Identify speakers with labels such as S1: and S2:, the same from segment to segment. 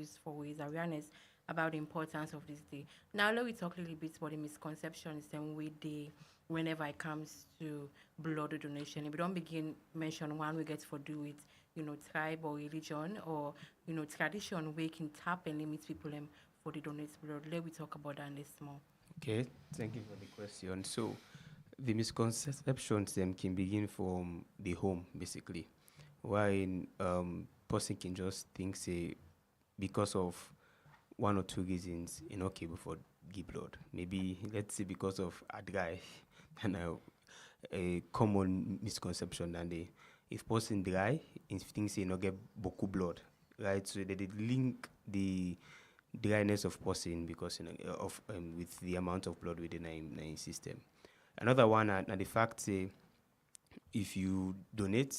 S1: just for raise awareness about the importance of this day. Now let me talk a little bit about the misconceptions and way they whenever it comes to blood donation. If we don't begin mention one we get for do it, tribe or religion or tradition we can tap and limit people for the donate blood. Let me talk about that this more.
S2: Okay, thank you for the question. So, the misconceptions them can begin from the home, basically. Why person can just think say because of one or two reasons you're not capable for give blood. Maybe let's say because of a dry and a common misconception and they if person dry, if things say not get beaucoup blood, right? So they link the dryness of person because of with the amount of blood within a system. Another one and the fact say if you donate,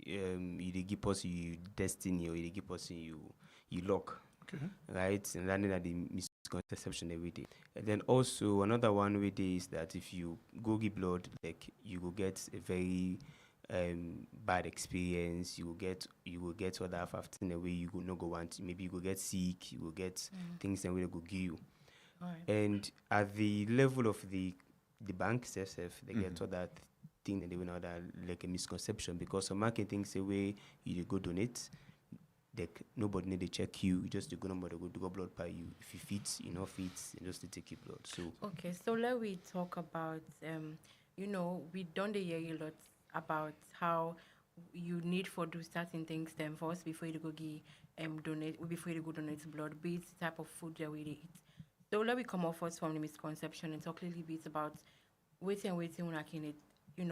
S2: you dey give person you destiny or you dey give person you luck.
S3: Okay.
S2: Right? And landing at the misconception every day. And then also another one way day is that if you go give blood, like you will get a very bad experience. You will get other after in a way you go no go want. Maybe you will get sick. You will get things that will go give you.
S1: All right.
S2: And at the level of the bank itself, they get other thing that they will know that like a misconception because some marketing say way you dey go donate. Like nobody need to check you. You just go number to go blood by you. If you fit, you know fit, you just to take your blood. So
S1: Okay, so let we talk about we done the hear a lot about how you need for do certain things then first before you go give donate before you go donate blood, be it the type of food that we eat. So let me come off first from the misconception and talk a little bit about waiting when I can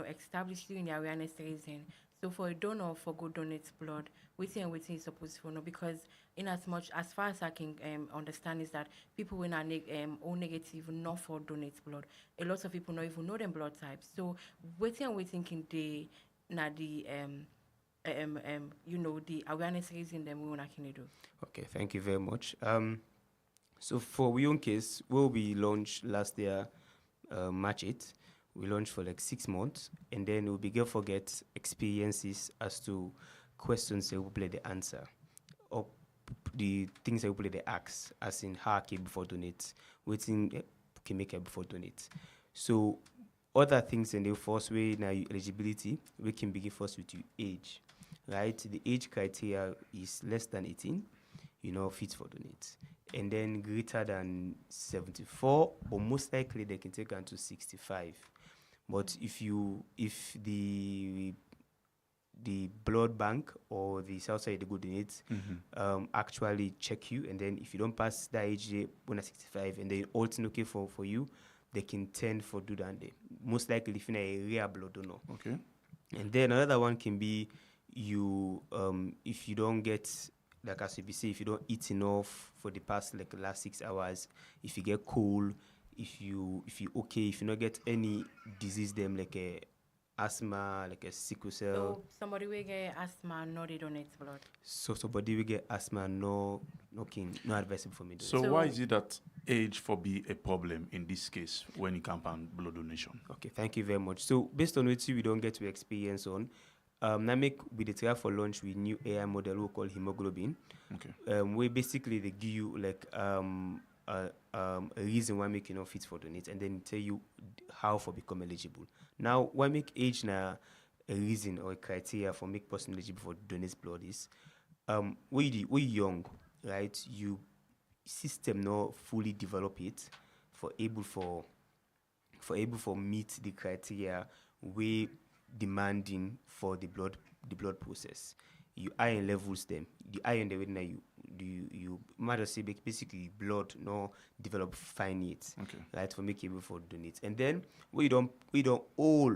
S1: establish you in the awareness raising. So for a donor for go donate blood, waiting is supposed to know because in as far as I can understand is that people when are O negative not for donate blood. A lot of people not even know them blood types. So waiting can they na the the awareness raising them we wanna can do.
S2: okay, thank you very much. So for we own case, where we launched last year, March 8th, we launched for like 6 months, and then we'll begin forget experiences as to questions that we play the answer, or the things that we play the ask, as in how I came before donate, waiting can make it before donate. So other things in the first way now eligibility, we can begin first with your age, right? The age criteria is less than 18, fit for donate. And then greater than 74, or most likely they can take unto 65. But if the blood bank or the south side they go donate actually check you, and then if you don't pass that age when at 65 and they ultimately okay for you, they can tend for do that day. Most likely if you're a rare blood donor.
S3: Okay.
S2: And then another one can be you if you don't get like as we say, if you don't eat enough for the past like last 6 hours, if you get cold, if you okay, if you not get any disease them like a asthma, like a sickle cell.
S1: So somebody will get asthma, no they donate blood.
S2: So somebody will get asthma, no advisable for me.
S3: So why is it that age for be a problem in this case when it comes on blood donation?
S2: Okay, thank you very much. So based on which we don't get to experience on, now make we try for launch with new AI model we call hemoglobin.
S3: Okay.
S2: Where basically they give you like a reason why make you not fit for donate, and then tell you how for become eligible. Now, why make age now a reason or a criteria for make person eligible for donate blood is we young, right? You system not fully develop it for able for meet the criteria we demanding for the blood process. You iron levels them. The iron the way now you matter say basically blood no develop fine it.
S3: Okay.
S2: Right, for make able for donate. And then we don't all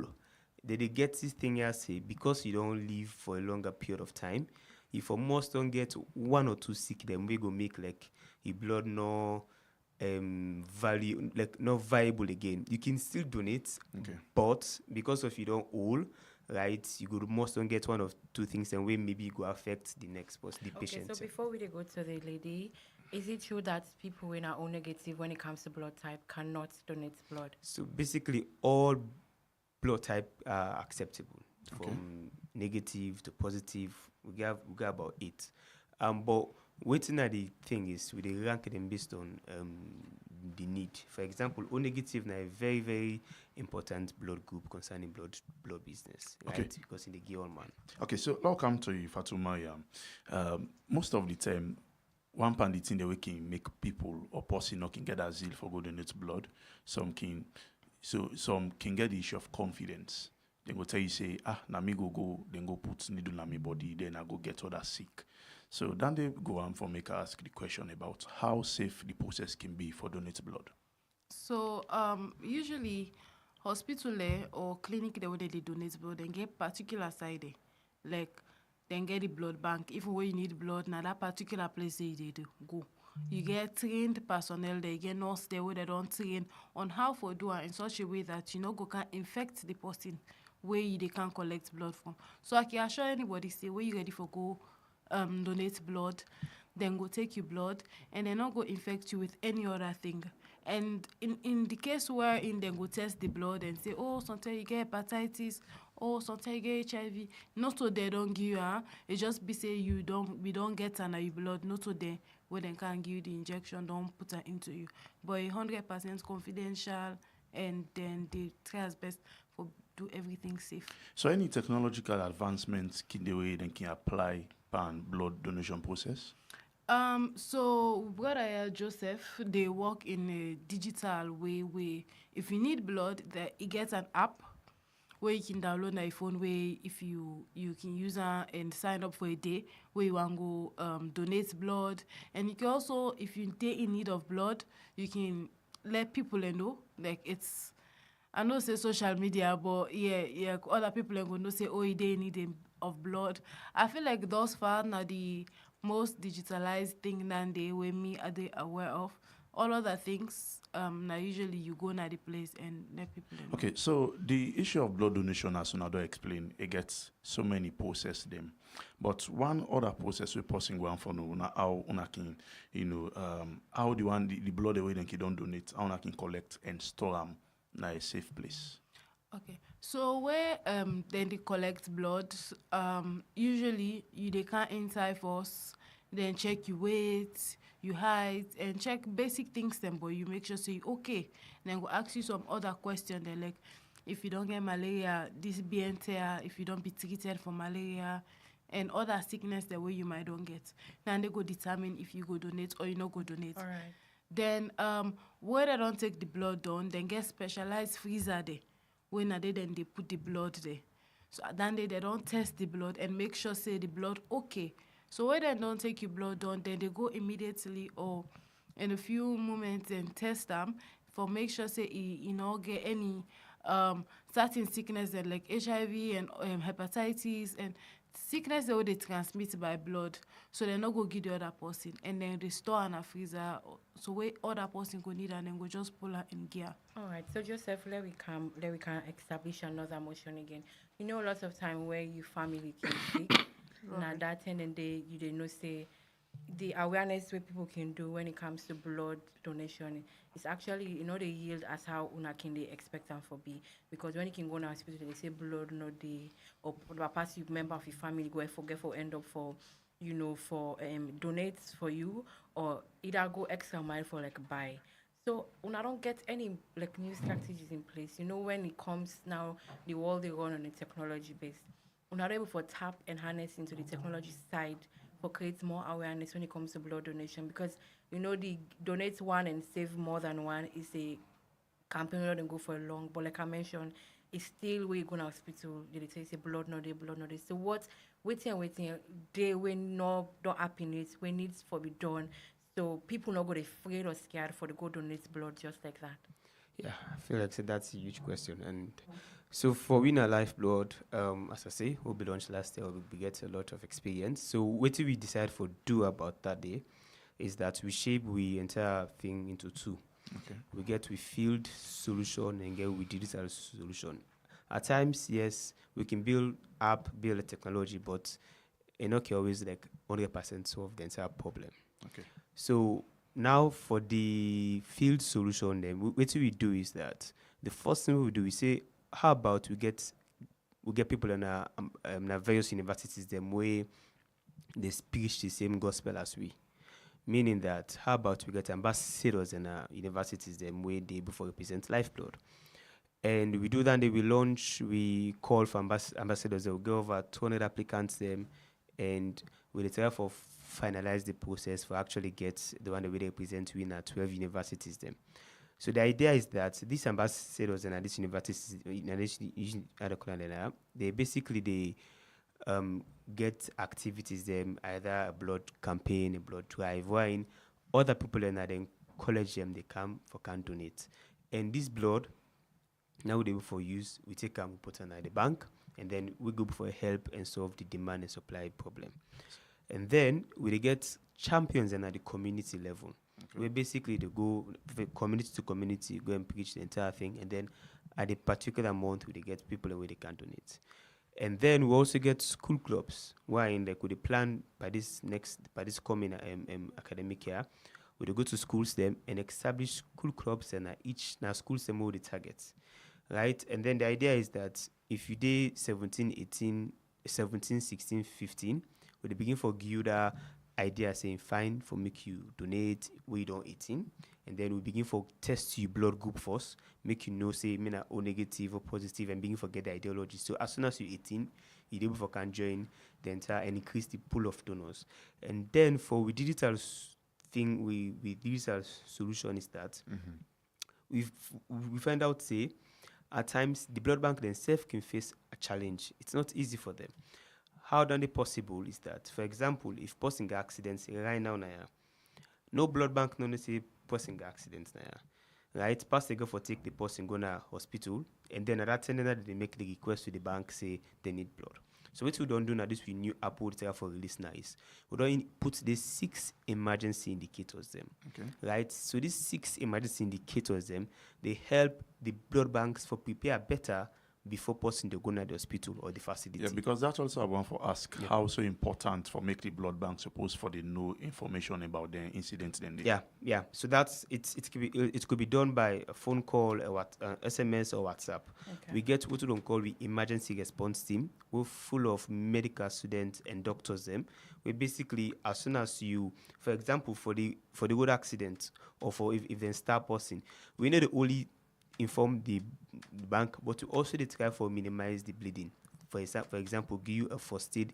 S2: they get this thing here say because you don't live for a longer period of time, if almost don't get one or two sick then we go make like your blood no value like not viable again. You can still donate,
S3: Okay.
S2: but because of you don't all right, you could most don't get one of two things and way maybe go affect the next the patient.
S1: Okay, so before we go to the lady, is it true that people in our own negative when it comes to blood type cannot donate blood?
S2: So basically all blood type are acceptable,
S3: Okay.
S2: from negative to positive. We got about 8. But waiting at the thing is we dey rank them based on the need. For example, O negative na a very, very important blood group concerning blood business, right?
S3: Okay.
S2: Because in the give all man.
S3: Okay, so I'll come to you, Fatuma. Most of the time, one pan the thing they can make people or person not can get a zeal for go donate blood. Some can get the issue of confidence. They go tell you say, na me go, then go put needle na me body, then I go get other sick. So then they go on for make ask the question about how safe the process can be for donate blood.
S1: So usually hospital or clinic they where they donate blood, then get particular side like then get the blood bank. Even when you need blood, now that particular place they do go. You get trained personnel there, you get nurse there where they don't train on how for do it in such a way that you know go can infect the person where they can collect blood from. So I can assure anybody say where you ready for go donate blood, then go take your blood and then not go infect you with any other thing. And in the case where in then go test the blood and say, oh, sometimes you get hepatitis, oh, sometimes you get HIV, not so they don't give you, it just be say we don't get an your blood, not so they where they can give you the injection, don't put it into you. But 100% confidential, and then they try as best for do everything safe.
S3: So any technological advancements can the way they can apply pan blood donation process?
S1: So brother Joseph, they work in a digital way where if you need blood, it gets an app where you can download on your phone where if you can use it and sign up for a day where you want to go donate blood. And you can also, if you're in need of blood, you can let people know. Like it's, I know say social media, but yeah, other people are going to say, oh, they need of blood. I feel like thus far now the most digitalized thing than they were me are they aware of. All other things, now usually you go na the place and let people know.
S3: Okay, so the issue of blood donation, as Unado explained, it gets so many process them. But one other process we person go on for no how una can, how the blood away then don't donate, how una can collect and store them in a safe place.
S1: Okay, so where then they collect blood, usually they can't inside first, then check your weight, your height, and check basic things then, but you make sure say okay. Then go ask you some other question then like if you don't get malaria, this be entire, if you don't be treated for malaria and other sickness the way you might don't get. Then they go determine if you go donate or you not go donate.
S2: All right.
S1: Then where they don't take the blood down, then get specialized freezer there. When are they then they put the blood there. So then they don't test the blood and make sure say the blood okay. So when they don't take your blood down, then they go immediately or in a few moments and test them for make sure say you know get any certain sickness that like HIV and hepatitis and sickness that they transmit by blood. So they not go give the other person and then they store in a freezer. So where other person go need and then go just pull her in gear.
S2: All right. So Joseph, let we can establish another motion again. You know, lots of time where your family can sick. Now that and then they know say the awareness where people can do when it comes to blood donation is actually the yield as how una can they expect them for be, because when you can go to hospital they say blood no they or pass you member of your family go and forget for end up for for donates for you or either go extra mile for like buy. So una don't get any like new strategies in place. When it comes now the world they run on a technology based. We're not able to tap and harness into the technology side for create more awareness when it comes to blood donation, because the donate one and save more than one is a campaign that don't go for a long, but like I mentioned, it's still where you go to hospital, they say blood no day. So what waiting they will not don't happen it when needs for be done. So people not go afraid or scared for the go donate blood just like that.
S4: Yeah, I feel like that's a huge question. And so for Winner Lifeblood, as I say, we'll be launched last year, we get a lot of experience. So what we decide for do about that day is that we shape we entire thing into two.
S3: Okay.
S4: We get with field solution and get with digital solution. At times, yes, we can build app, build a technology, but can always like 100% solve the entire problem.
S3: Okay.
S4: So now for the field solution, then what we do is that the first thing we do is say, how about we get people in our various universities them way they preach the same gospel as we.
S2: Meaning that, how about we get ambassadors in our universities, them way they before represent lifeblood. And we do that, we call for ambassadors, they'll go over 200 applicants, them, and we therefore finalize the process for actually get the one that we represent win at 12 universities, them. So the idea is that these ambassadors and these universities, they basically get activities them, either a blood campaign, a blood drive, wherein other people in then college them, they come for can donate. And this blood, now they for use, we take them, we put it at the bank, and then we go for help and solve the demand and supply problem. And then we get champions and at the community level. We basically they go community to community, go and preach the entire thing, and then at a particular month we get people where they can donate. And then we also get school clubs, wherein they could plan by this coming academic year, we go to schools them and establish school clubs and each now schools them all the targets. Right? And then the idea is that if you did 17, 18, 17, 16, 15, we begin for Gilda idea saying fine for make you donate we don't 18, and then we begin for test you blood group first, make you know say me O negative or positive, and begin for get the ideology. So as soon as you're 18, you're able for can join the entire and increase the pool of donors. And then for we digital thing, we digital solution is that we find out say at times the blood bank themselves can face a challenge. It's not easy for them. How done it possible is that, for example, if person get accidents right now, no blood bank no say person get accidents right? Pass they go for take the person go to hospital, and then at that time they make the request to the bank say they need blood. So what we don't do now, this we new Apple for release now is we don't put these 6 emergency indicators them.
S3: Okay.
S2: Right? So these 6 emergency indicators them, they help the blood banks for prepare better before person they go to the hospital or the facility.
S3: Yeah, because that's also I want to ask how so important for make the blood bank suppose for the know information about the incidents then.
S2: Yeah. So that's it could be done by a phone call or SMS or WhatsApp. Okay. We get what we don't call the emergency response team. We're full of medical students and doctors them. We basically as soon as you, for example, for the road accident or for if they start person, we know the only inform the bank, but to also try for minimize the bleeding. For example, give you a first aid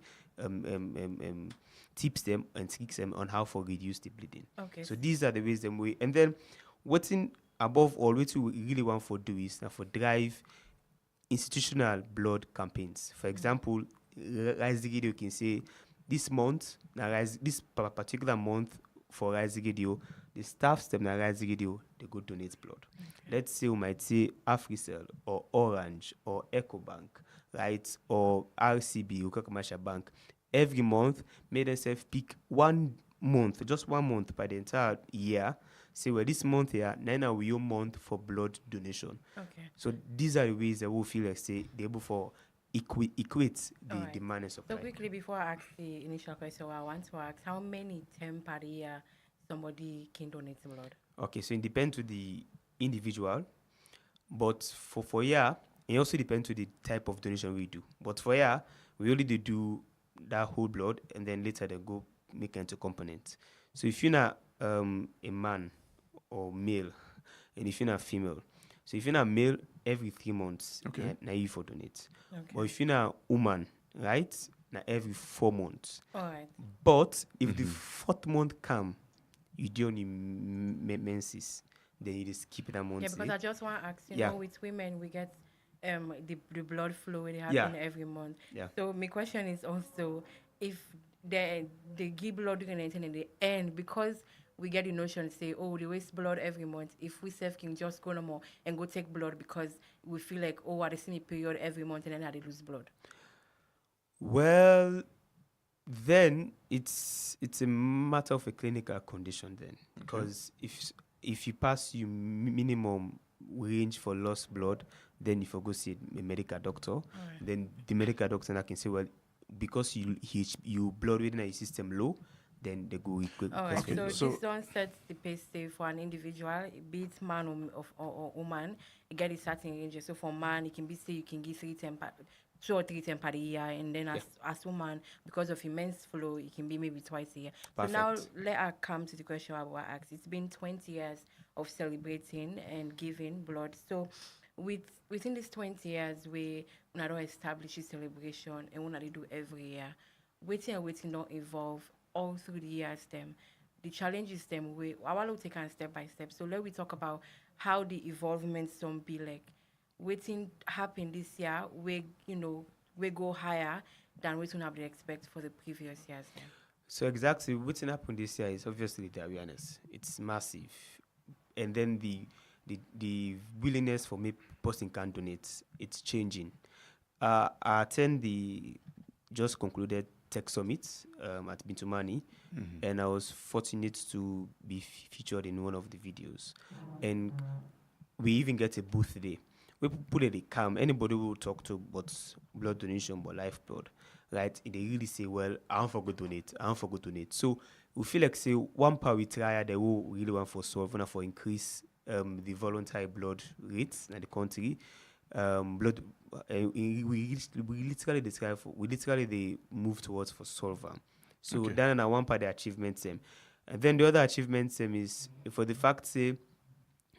S2: tips them and tricks them on how to reduce the bleeding. Okay. So these are the ways them we. And then what's in above all, what we really want for do is now for drive institutional blood campaigns. For example, you can say this month, this particular month for Rise Radio, the staff them na Rise Radio, they go donate blood. Okay. Let's say we might say Africell or Orange or EcoBank, right? Or RCB, or Commercial Bank. Every month, may themselves pick 1 month, just 1 month by the entire year. Say, well, this month here, now we your month for blood donation. Okay. So these are the ways that we feel like say they're able for equate the demand and supply.
S1: So quickly before I ask the initial question, I want to ask how many times per year somebody can donate blood?
S2: Okay, so it depends to the individual, but for year, it also depends to the type of donation we do. But for year, we only do that whole blood, and then later they go make into components. So if you're not a man or male, and if you're not female, so if you're not male, every 3 months, now you for donate. Okay. But if you're not woman, right, now every 4 months.
S1: All right.
S2: But if the 4th month come, you do only menses, then you just keep that month.
S1: Yeah, because I just want to ask, you know, with women, we get the blood flow, it happens every month. Yeah. So my question is also, if they give blood donation in the end, because we get the notion say, oh, they waste blood every month. If we self can just go no more and go take blood because we feel like, oh, at the same period every month and then they lose blood.
S2: Well, then it's a matter of a clinical condition then, because if you pass your minimum range for lost blood, then if you go see a medical doctor, then the medical doctor can say, well, because you blood within your system low, then they go equal.
S1: All right. So this one sets the pace for an individual, be it man or woman, you get a certain range. So for man, it can be say you can give 3 times two or three times per year, and then as woman, because of immense flow, it can be maybe twice a year. So now
S2: Perfect.
S1: let us come to the question I will ask. It's been 20 years of celebrating and giving blood. So within these 20 years, we not establish this celebration and we do every year. Waiting don't evolve all through the years. The challenges I want to take on step by step. So let we talk about how the evolvement some be like. Waiting happen this year, we go higher than what we have to expect for the previous years. Then.
S2: So exactly what's happened this year is obviously the awareness. It's massive, and then the willingness for me person can donate. It's changing. I attend the just concluded tech summit at Bintumani, and I was fortunate to be featured in one of the videos, and we even get a booth there. We put it a cam. Anybody will talk to but blood donation, but life blood, right? And they really say, well, I don't forget donate. I don't forget donate. So we feel like say one part we try they will really want for solve and for increase the voluntary blood rates in the country. Blood we literally describe we literally they move towards for solver. So
S3: Okay.
S2: then one part the achievement same. And then the other achievement same is for the fact say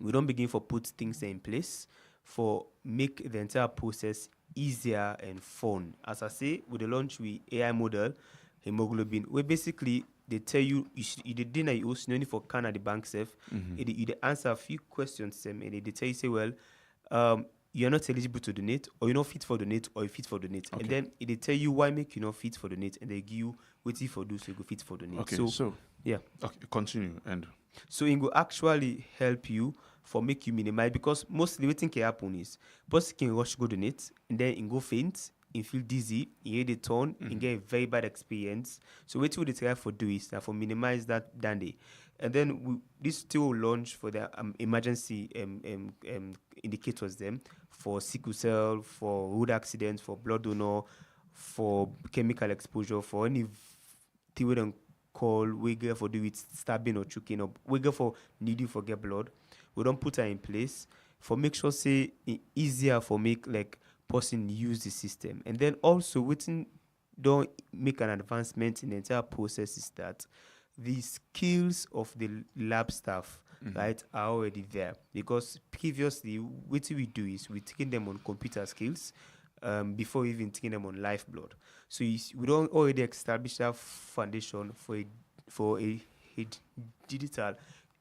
S2: we don't begin for put things in place for make the entire process easier and fun. As I say, with the launch with AI model, hemoglobin, where basically they tell you you the dinner you also need for can at the bank safe. You dey answer a few questions and they tell you say, well, you're not eligible to donate, or you're not fit for donate, or you fit for donate.
S3: Okay.
S2: And then they tell you why make you not fit for donate, and they give you what for do so you go fit for donate.
S3: Okay,
S2: So
S3: so
S2: yeah.
S3: okay, continue and
S2: So it will actually help you for make you minimize because mostly what can happen is person can rush go donate and then it go faint, it feel dizzy, it hear the turn, it get a very bad experience. So what we try for do is that for minimize that day. And then this still launch for the emergency indicators them for sickle cell, for road accidents, for blood donor, for chemical exposure, for any thing we don't call we get for do with stabbing or choking up, we get for need you for get blood. We don't put her in place for make sure say it easier for make like person use the system. And then also waiting don't make an advancement in the entire process is that the skills of the lab staff right are already there because previously what we do is we taking them on computer skills before even taking them on life blood. So we don't already establish that foundation for a digital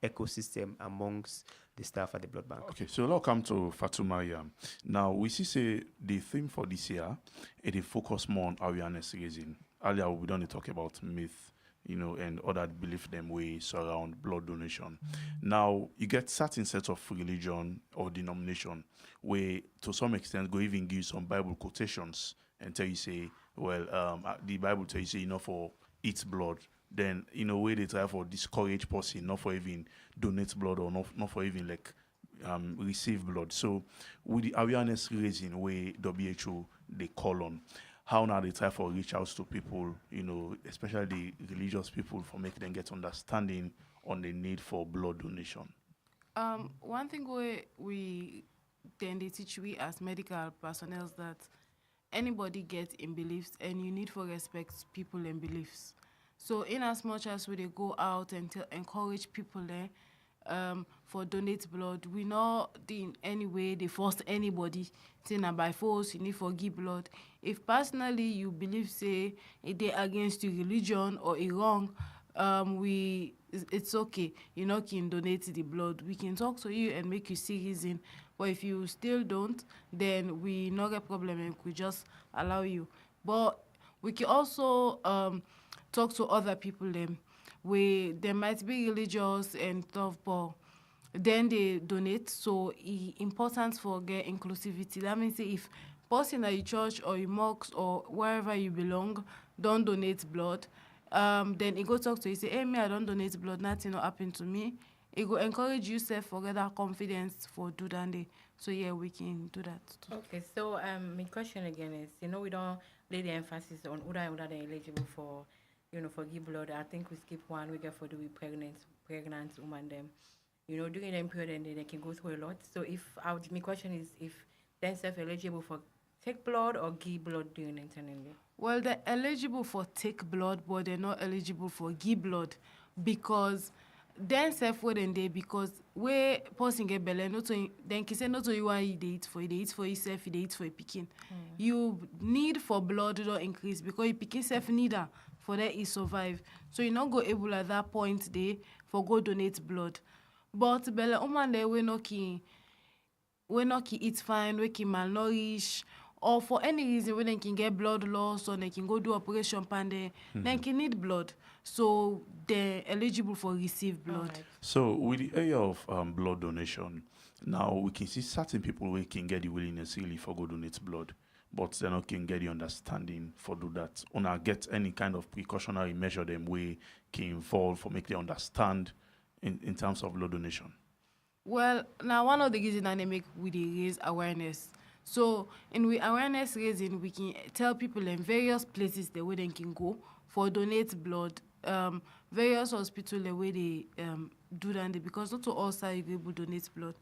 S2: ecosystem amongst the staff at the blood bank.
S3: okay, so let's come to Fatuma Yam. Now we see the theme for this year it focus more on awareness raising. Earlier we don't talk about myth, and other belief them ways surround blood donation. Now you get certain sets of religion or denomination where to some extent go even give some Bible quotations and tell you say, well, the Bible tell you say for eat blood. Then in a way they try for discourage person, not for even donate blood or not for even like receive blood. So with the awareness raising way WHO they call on, how now they try for reach out to people, especially the religious people for making them get understanding on the need for blood donation.
S5: One thing we then they teach we as medical personnel that anybody gets in beliefs and you need for respect people and beliefs. So in as much as we they go out and encourage people there for donate blood, we not in any way they force anybody saying that by force you need for give blood. If personally you believe say they against your religion or it wrong, it's okay. You know can donate the blood. We can talk to you and make you see reason. But if you still don't, then we not get problem and we just allow you. But we can also talk to other people them where they might be religious and stuff, but then they donate. So it's important for get inclusivity. That means if person at your church or your mosque or wherever you belong don't donate blood, then it go talk to you say, hey me I don't donate blood, nothing will happen to me. It will encourage you self for get that confidence for do that day. So yeah, we can do that too.
S1: Okay, so my question again is, we don't lay the emphasis on who are eligible for, for give blood. I think we skip one. We get for the pregnant woman them, during the period and they can go through a lot. So if my question is if then self eligible for take blood or give blood during internally?
S5: Well, they're eligible for take blood, but they're not eligible for give blood because then self where then they because where person get belle not only then can say not only why you dey eat for yourself, you dey eat for your pikin. You need for blood don't increase because your pikin self need am for that he survive. So you not go able at that point they for go donate blood. But belle woman they we not can eat fine, we can malnourish, or for any reason when they can get blood loss or they can go do operation pande, they can need blood. So they're eligible for receive blood.
S1: Alright.
S3: So with the area of blood donation, now we can see certain people who can get the willingness really for go donate blood, but they not can get the understanding for do that. Or not get any kind of precautionary measure them way can involve for make they understand in terms of blood donation.
S5: Well, now one of the reasons that they make we dey raise awareness. So in we awareness raising, we can tell people in various places the way they can go for donate blood. Various hospitals the way they do that because not to all sides you go able donate blood.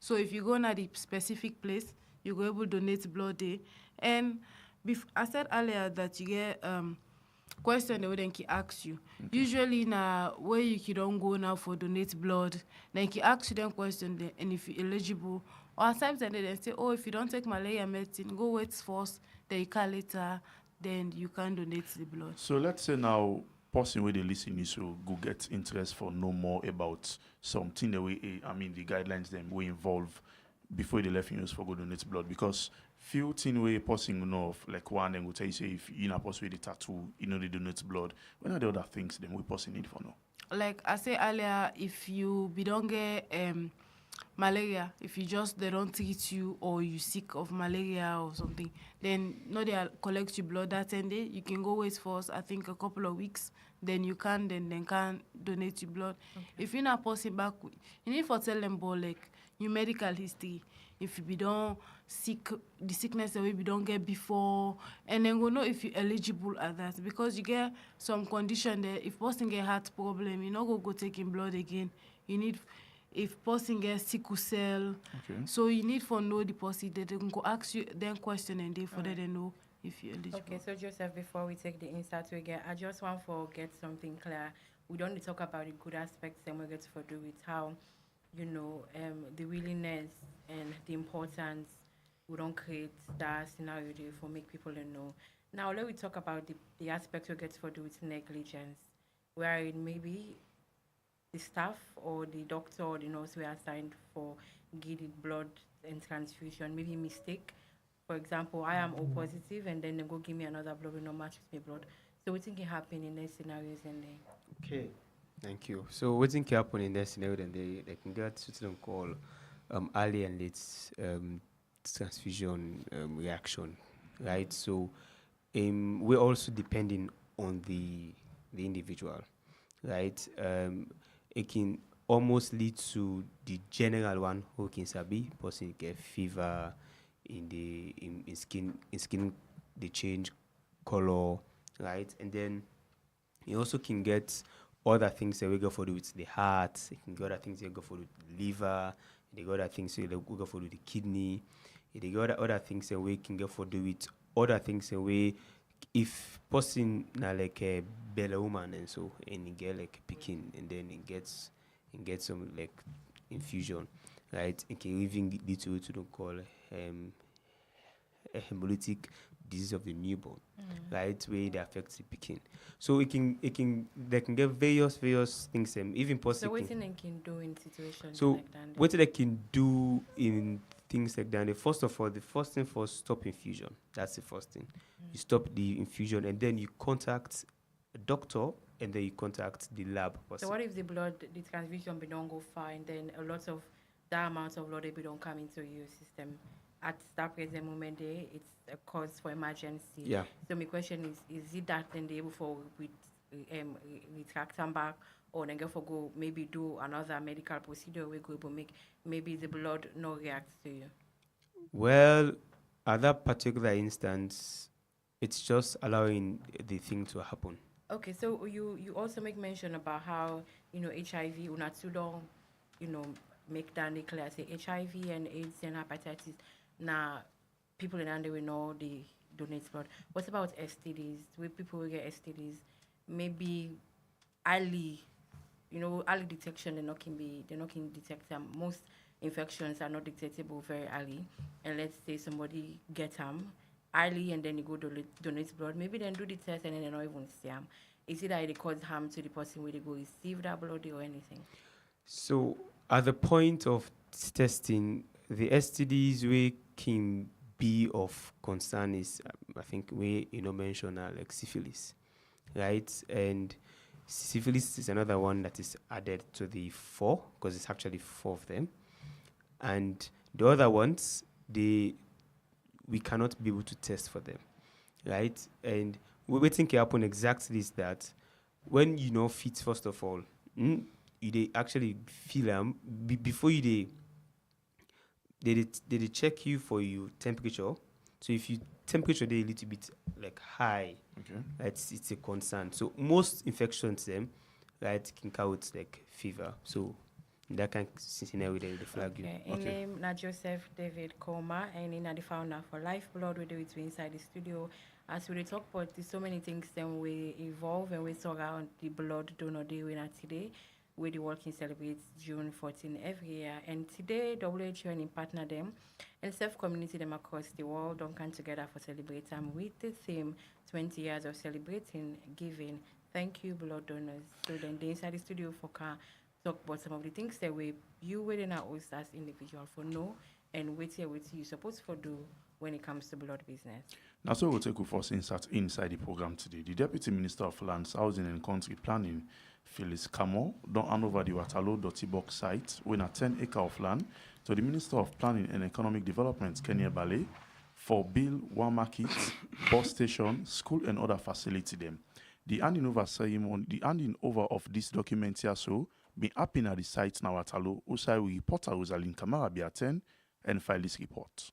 S5: So if you go na the specific place, you go able donate blood there. And I said earlier that you get question the way they can ask you. Okay. Usually now where you don't go now for donate blood, then can ask you them question then, and if you're eligible. Or sometimes they say, oh, if you don't take malaria medicine, go wait first, then you can later, then you can donate the blood.
S3: So let's say now person where they listen is so go get interest for know more about something the way the guidelines them will involve before they left use for go donate blood because few thing way person know of like one then go tell you say if you not possible the tattoo they donate blood. When are the other things then we person need for know?
S5: Like I said earlier, if you don't get malaria, if they don't treat you or you sick of malaria or something, then they collect your blood that 10 day. You can go wait for us, I think a couple of weeks. Then you can donate your blood. Okay. If you're not possible back, you need to tell them about like your medical history. If you be don't sick, the sickness that we don't get before, and then go know if you're eligible at that because you get some condition there. If person get heart problem, you not go taking blood again. You need. If person gets sickle cell, okay. So you need for know the person that they can go ask you then question and they for that they know if you're eligible.
S1: Okay, so Joseph, before we take the insight we get, I just want to get something clear. We don't talk about the good aspects and we get to do with how, the willingness and the importance we don't create that scenario there for make people know. Now let me talk about the aspect we get to do with negligence, where it maybe the staff or the doctor or the nurse were assigned for giving blood and transfusion, maybe mistake. For example, I am O positive and then they go give me another blood will not match with my blood. So what think can happen in those scenarios and then?
S2: Okay, thank you. So what think can happen in that scenario then they can get something called early and late transfusion reaction, right? So we're also depending on the individual, right? It can almost lead to the general one who can sabi person get fever in skin they change color, right? And then you also can get other things that we go for with the heart. You can get other things that go for with the liver. They got other things that we go for with the kidney. They got other things that we can go for with other things that we if person na like a bella woman and so and he get like a picking and then it gets some like infusion, right? It can even lead to don't call a hemolytic disease of the newborn, right? Where it affects the picking. So they can get various things even possible.
S1: So what they can do in situations
S2: so
S1: like that?
S2: What they can do in things like that, first of all, the first thing for stop infusion. That's the first thing. You stop the infusion and then you contact a doctor and then you contact the lab person.
S1: So what if the transfusion don't go far and then a lot of that amount of blood don't come into your system? At that present moment there, it's a cause for emergency.
S2: Yeah.
S1: So my question is it that then they able for retract them back or then go for go maybe do another medical procedure we go make maybe the blood no reacts to you?
S2: Well, at that particular instance, it's just allowing the thing to happen.
S1: Okay, so you also make mention about how HIV not too long, make that clear say HIV and AIDS and hepatitis. Now, people in Ande will know they donate blood. What about STDs? Where people will get STDs? Maybe early, early detection. They're not can detect them. Most infections are not detectable very early. And let's say somebody get them early and then you go donate blood. Maybe then do the test and then they don't even see them. Is it that it cause harm to the person where they go receive that blood or anything?
S2: So at the point of testing, the STDs we can be of concern is, I think we mention like syphilis, right? And syphilis is another one that is added to the 4 because it's actually 4 of them, and the other ones we cannot be able to test for them, right? And what think happen exactly is that when fit, first of all, they actually feel before they check you for your temperature. So if your temperature they a little bit like high,
S3: Okay.
S2: it's a concern. So most infections them, right, can cause like fever. So in that kind of scenario they flag you.
S1: Okay. In name na Joseph David Koma and in the founder for Lifeblood we do it inside the studio. As we talk about there's so many things then we evolve and we talk about the blood donor day we today. Where the working celebrates June 14 every year. And today, WHO and in partner them and self-community them across the world don't come together for celebrate time with the theme 20 years of celebrating giving. Thank you, blood donors. So then they inside the studio for talk about some of the things that you within our host as individual for know and what you supposed for do when it comes to blood business.
S3: Now, so we'll take you first inside the program today. The Deputy Minister of Lands, Housing and Country Planning, Phyllis Camo, don't hand over the Waterloo.box site when a 10 acre of land to the Minister of Planning and Economic Development, Kenya Bale, for build one market, bus station, school and other facility them. The handing over ceremony, the handing over of this document here so been happening at the site now Waterloo. Also, we reporter Rosalind Kamara be attend and file this report.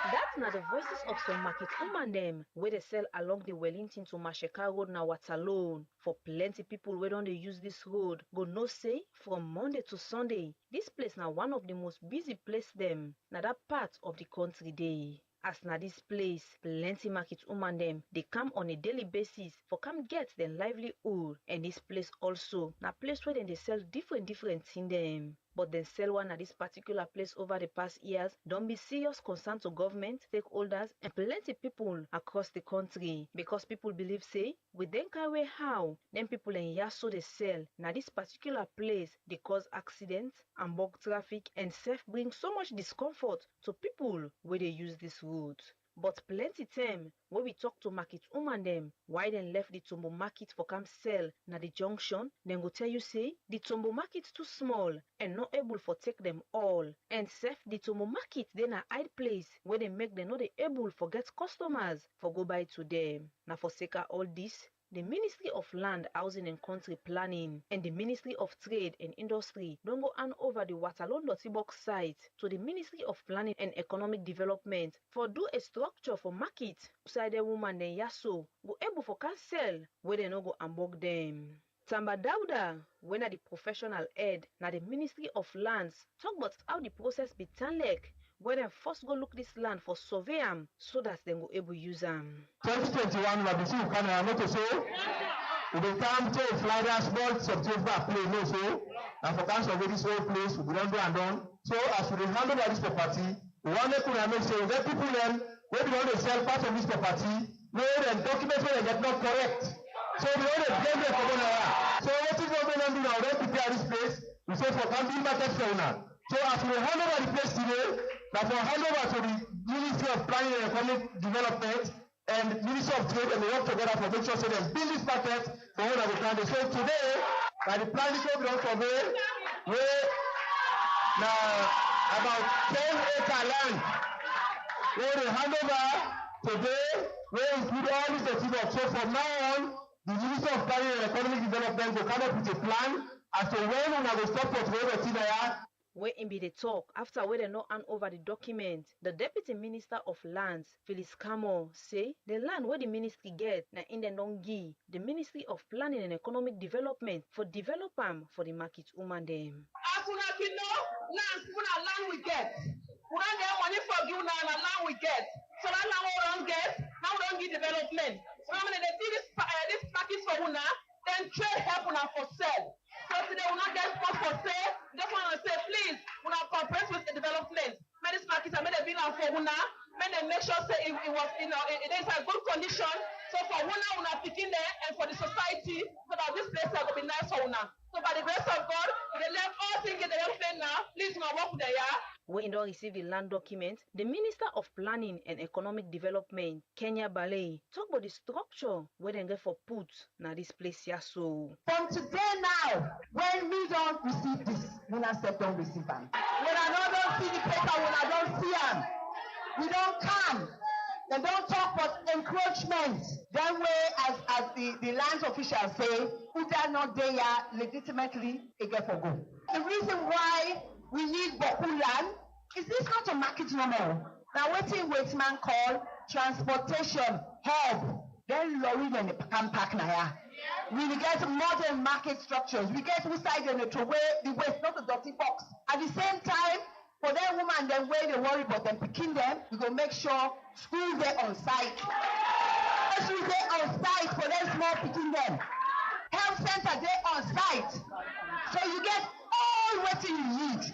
S6: That's not the voices of some market woman them where they sell along the Wellington to Masheka Road now Waterloo. For plenty people where don't they use this road, go no say from Monday to Sunday. This place now one of the most busy place them. Now that part of the country day. As na this place, plenty market woman them, they come on a daily basis for come get their livelihood. And this place also, na place where they sell different things them. But then sell one at this particular place over the past years, don't be serious concern to government, stakeholders, and plenty people across the country. Because people believe say, with them carry how, then people in Yaso they sell. Now this particular place, they cause accidents and bug traffic and self bring so much discomfort to people where they use this route. But plenty time when we talk to market woman them, why then left the Tombo market for come sell na the junction, then go tell you say the Tombo market too small and not able for take them all. And self the Tombo market then a hide place where they make them not able for get customers for go buy to them. Now for sake of all this, the Ministry of Land, Housing and Country Planning and the Ministry of Trade and Industry don't go hand over the Waterloo.box site to the Ministry of Planning and Economic Development for do a structure for market. Side the woman then Yaso go able for can sell where they no go unbog them. Tamba Dauda, when at the professional head, na the Ministry of Lands, talk about how the process be done like when they first go look this land for survey am so that they go able use them.
S7: 2021 la bisi ukana ya moto so we come to fly dashboard subject that play no so and for can survey this whole place we don't do and done so as we handle this property we want to make sure that people then when we want to sell part of this property no then documents when they get not correct so we want to blame them for one so what is what we don't do now when prepare this place we say for camping market for now so as we hand over the place today that for hand over to the Ministry of Planning and Economic Development and Ministry of Trade and they work together for make sure so they build this market for one of the countries. So today, by the planning program survey, we now about 10 acre land. We will hand over today, we include all these activities. So from now on, the Ministry of Planning and Economic Development will come up with a plan as to when we will stop for trade
S6: Where in be the talk after where they not hand over the document, the Deputy Minister of Lands, Phyllis Camo, say the land where the ministry get na in the dongi the Ministry of Planning and Economic Development for develop for the market woman them.
S7: As una be know, land we get. We don't get money for you now, and land we get. So that land we don't get, now we don't get development. So when they see this market for una, then trade help una for sale. So today we not get spot for sale. Just want to say, please, una cooperate with the development. Make this market and make the bill for una. Make them make sure say it was, it is a good condition. So for una picking there, and for the society, so that this place will be nice for una. So by the grace of God, they left all things in the development now. Please now work with the yard.
S6: When don't receive the land document, the Minister of Planning and Economic Development, Kenya Balei, talk about the structure where they get for put now this place here so.
S8: From today now, when we don't receive this, when I said don't receive them. When I don't see the paper, when I don't see them, we don't come. They don't talk about encroachment. That way, as the land officials say, who are not there legitimately, they get for go. The reason why we need Boku land is this not a market no more. Now, waiting man call transportation hub. Then lorry and the pack now. We get modern market structures. We get inside and throw away the waste, not the dirty box. At the same time, for them woman, then where they worry about them picking them, we go make sure schools there on site. Schools there on site for them small picking them. Health center there on site. So you get all what you need.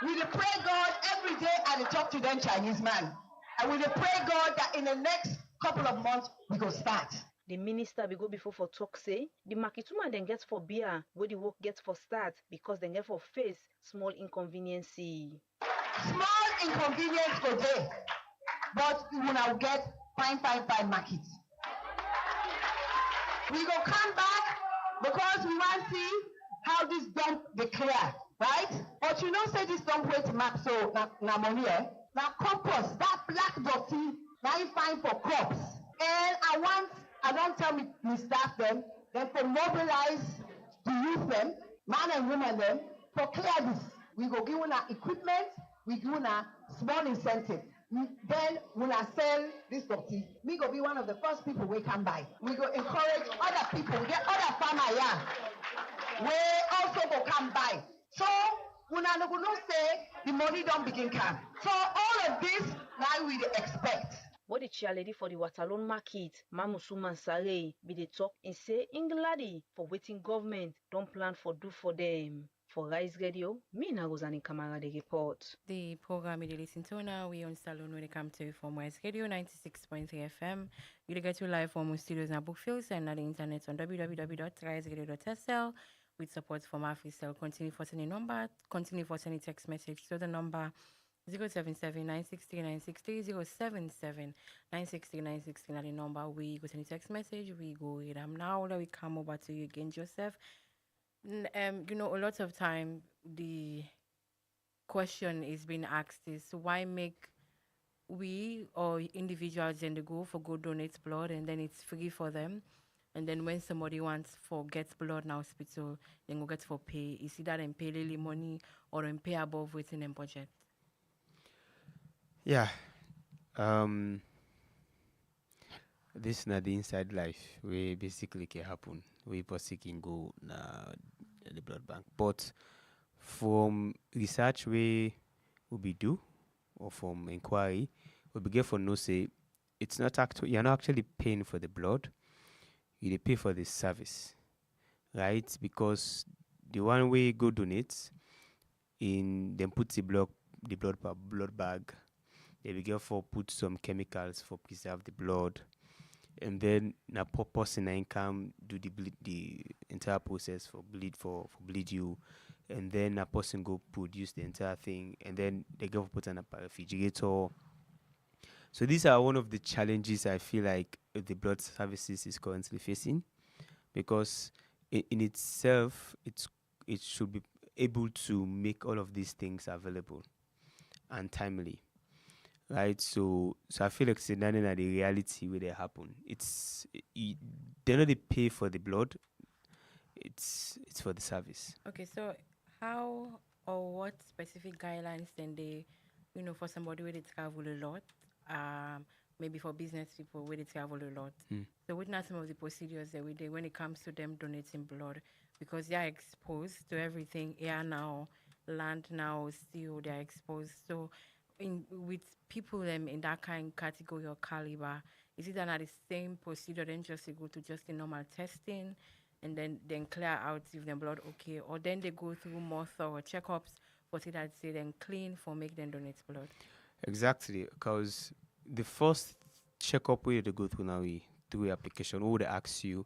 S8: We pray God every day and talk to them Chinese man. And we pray God that in the next couple of months we go start.
S6: The minister we go before for talk say the market woman then gets for beer where the work gets for start because they get for face small inconvenience.
S8: Small inconvenience for day, but we will now get fine market. We go come back because we want to see how this dump they clear, right? But you know say this dump way to map so na money now compost that black dirty now you find for crops. And I don't tell me staff them for mobilize the youth them, man and woman them, for clear this. We go give una equipment, we give una small incentive. Then when I sell this dirty, we go be one of the first people we can buy. We go encourage other people, we get other farmer we also go come buy. So when I go say the money don't begin come. So all of this now we expect.
S6: What the chair lady for the Waterloo market, Mamusu Mansare, be the talk and say Ingladi for waiting government don't plan for do for them. For Rise Radio, me na Rosanne Kamara the report.
S1: The program you listen to now, we on Salone when it comes to from Rise Radio 96.3 FM. You get to live from our studios and Bookfields and on the internet on www.riseradio.sl with support from AfriCell. Continue for sending number, continue for sending text message. So the number 077-963-963, 077-963-963 the number. We go send a text message, we go read them now. Then we come over to you again, Joseph. You know, a lot of time the question is being asked is why make we or individuals then they go for go donate blood and then it's free for them, and then when somebody wants for get blood in hospital, then go get for pay. You see that and pay little money or in pay above within a budget.
S2: Yeah. This is not the inside life where basically can happen. We person can go na the blood bank. But from research we be do or from inquiry, we be get for no say it's not actually you're not actually paying for the blood. You pay for the service. Right? Because the one way go donate in then put the blood bag. They will get for put some chemicals for preserve the blood, and then na purpose in income do the entire process for bleed you, and then a person go produce the entire thing, and then they go put on a refrigerator. So these are one of the challenges I feel like the blood services is currently facing, because in itself it should be able to make all of these things available and timely. Right, so I feel like it's not the reality where they happen. They not they pay for the blood. It's for the service.
S1: Okay, so how or what specific guidelines then they, for somebody where they travel a lot, maybe for business people where they travel a lot. So what are some of the procedures that we do when it comes to them donating blood? Because they are exposed to everything, air now, land now, still they are exposed. So with people in that kind category or caliber, is it not the same procedure then just to go to just the normal testing and then clear out if the blood okay, or then they go through more thorough checkups for see that say then clean for make them donate blood?
S2: Exactly, because the first checkup we they go through now we through application, we they ask you,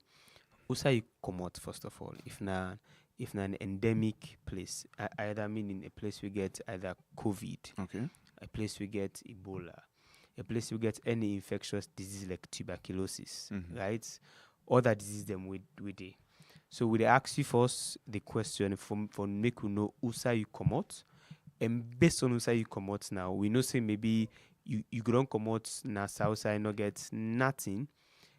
S2: also you come out first of all. If na an endemic place, either meaning a place we get either COVID,
S3: Okay.
S2: a place we get Ebola, a place we get any infectious disease like tuberculosis, right? Other disease them with it. So we dey ask you first the question for make you know who say you come out. And based on who say you come out now, we know say maybe you don't come out na south side not get nothing.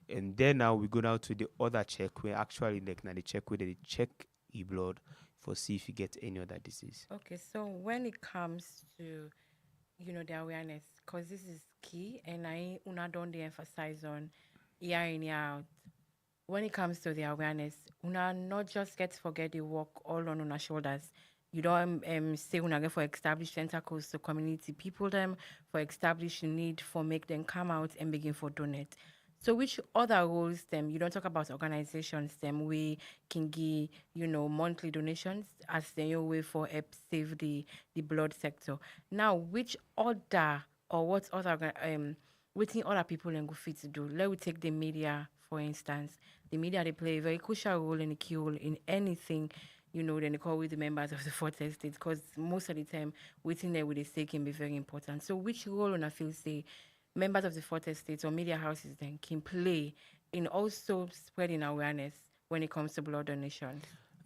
S2: And then now we go down to the other check where actually like now the check where they check your blood for see if you get any other disease.
S1: Okay, so when it comes to the awareness, because this is key, and I una don't dey emphasize on year in year out. When it comes to the awareness, una not just get forget the work all on una shoulders. You don't say una get for establish tentacles to community people them for establish the need for make them come out and begin for donate. So which other roles them you don't talk about organizations them we can give monthly donations as the way for help save the blood sector. Now which other or what other waiting other people and go fit to do? Let we take the media for instance. The media they play a very crucial role and a key role in anything. Then they call with the members of the fourth estate because most of the time waiting there with the stake can be very important. So which role on I feel say members of the fourth estate or media houses then can play in also spreading awareness when it comes to blood donation?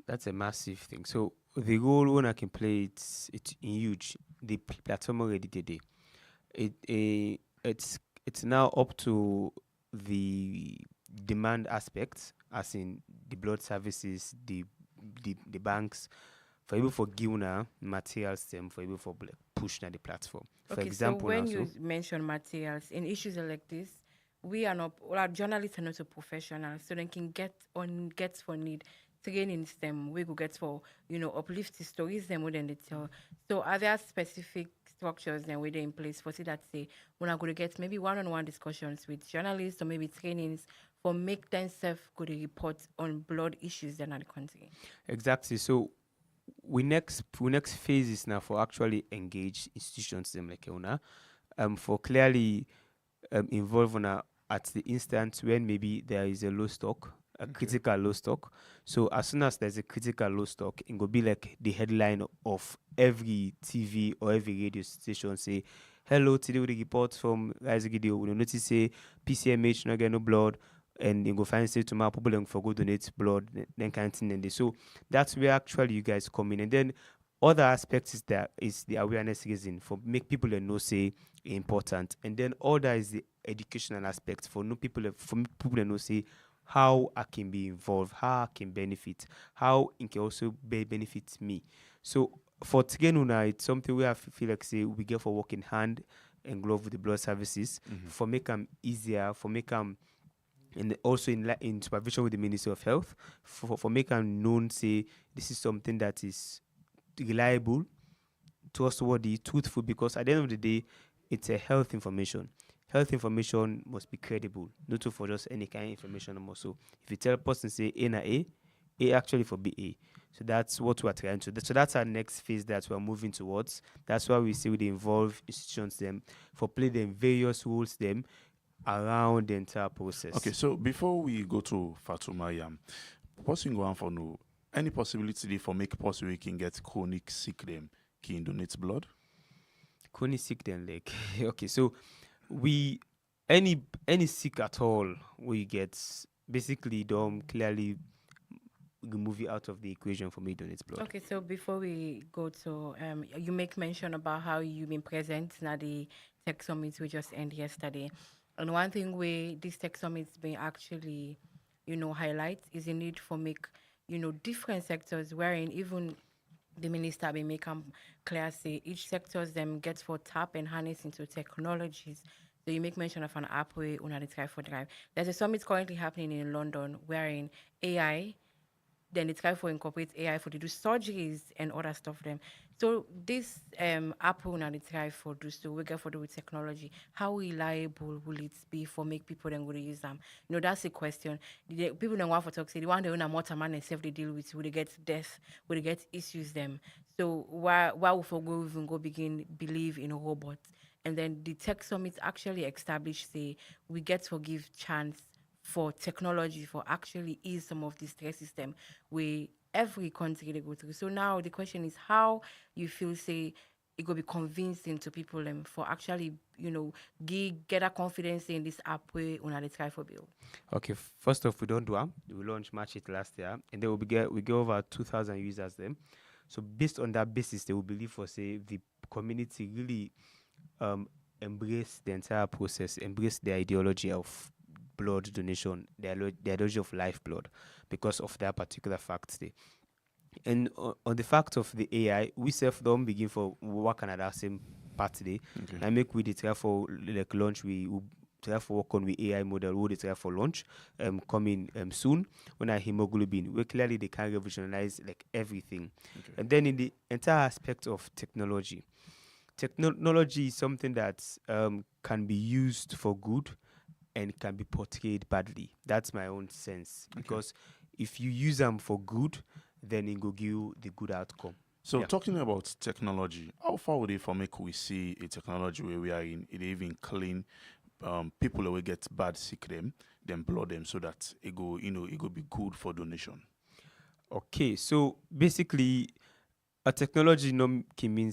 S2: That's a massive thing. So the role when I can play it's huge. The platform already did it. It's now up to the demand aspect, as in the blood services, the banks, for able for give una materials them for able for push na the platform. For
S1: Okay,
S2: example,
S1: so when
S2: now,
S1: you mention materials in issues like this, we are not, well, our journalists are not a professional, so they can get for need trainings them. We go get for uplift the stories them within they tell. So are there specific structures then within in place for see that say we're not going to get maybe one-on-one discussions with journalists or maybe trainings for make themselves go to report on blood issues in the country?
S2: exactly. So we next phase is now for actually engage institutions them like una, for clearly involve una at the instance when maybe there is a low stock, a critical low stock. So as soon as there's a critical low stock, it will be like the headline of every TV or every radio station say, "Hello, today with the report from Riseradiosl. We notice say PCMH not get no blood." And you go find say tomorrow people don't forgo donate blood, then kind of thing. And so that's where actually you guys come in. And then other aspects is the awareness reason for make people that know say important. And then other is the educational aspect for people that know say how I can be involved, how I can benefit, how it can also benefit me. So for Tigenuna, it's something we have feel like say we get for working hand and glove with the blood services for make them easier, for make them and also in supervision with the Ministry of Health for make them known say this is something that is reliable, trustworthy, truthful, because at the end of the day, it's a health information. Health information must be credible, not for just any kind of information. Also, if you tell a person say A na A actually for BA. So that's what we're trying to do. So that's our next phase that we're moving towards. That's why we say we involve institutions them for play them various roles them around the entire process.
S3: Okay, so before we go to Fatuma Yam, person go on for no any possibility for make person we can get chronic sick them can donate blood?
S2: Chronic sick then like okay, so we any sick at all we get basically don't clearly remove it out of the equation for me donate blood.
S1: Okay, so before we go to you make mention about how you've been present at the tech summit we just ended yesterday. And one thing where this tech summit's been actually, highlight is the need for make, different sectors wherein even the minister be make them clear say each sectors them get for tap and harness into technologies. So you make mention of an app where una dey try for drive. There's a summit currently happening in London wherein AI, then they try for incorporate AI for to do surgeries and other stuff them. So this Apple now they try for do so we get for do with technology. How reliable will it be for make people then go to use them? You know, that's a question. People don't want for talk say the one they own a motor man and self they deal with will they get death, will they get issues them. So why will for go even go begin believe in a robot? And then the tech summit actually established say we get to give chance for technology for actually ease some of the stress system where every country they go through. So now the question is how you feel say it will be convincing to people for actually, get a confidence in this app where on the try for build.
S2: Okay, first off, we don't do them. We launched Match It last year, and then we get over 2,000 users them. So based on that basis, they will believe for say the community really embrace the entire process, embrace the ideology of blood donation, the ideology of lifeblood, because of that particular fact. And on the fact of the AI, we self don't begin for work on that same part today.
S3: Okay.
S2: I make we try for like launch we try for work on the AI model we try for launch coming soon when our hemoglobin we clearly they can revolutionize like everything.
S3: Okay.
S2: And then in the entire aspect of technology is something that can be used for good and can be portrayed badly. That's my own sense. Because if you use them for good, then it will give you the good outcome.
S3: So
S2: Yeah.
S3: talking about technology, how far would it for make we see a technology where we are in it even clean people will get bad sick them, then blood them so that it go be good for donation.
S2: Okay, so basically a technology no can mean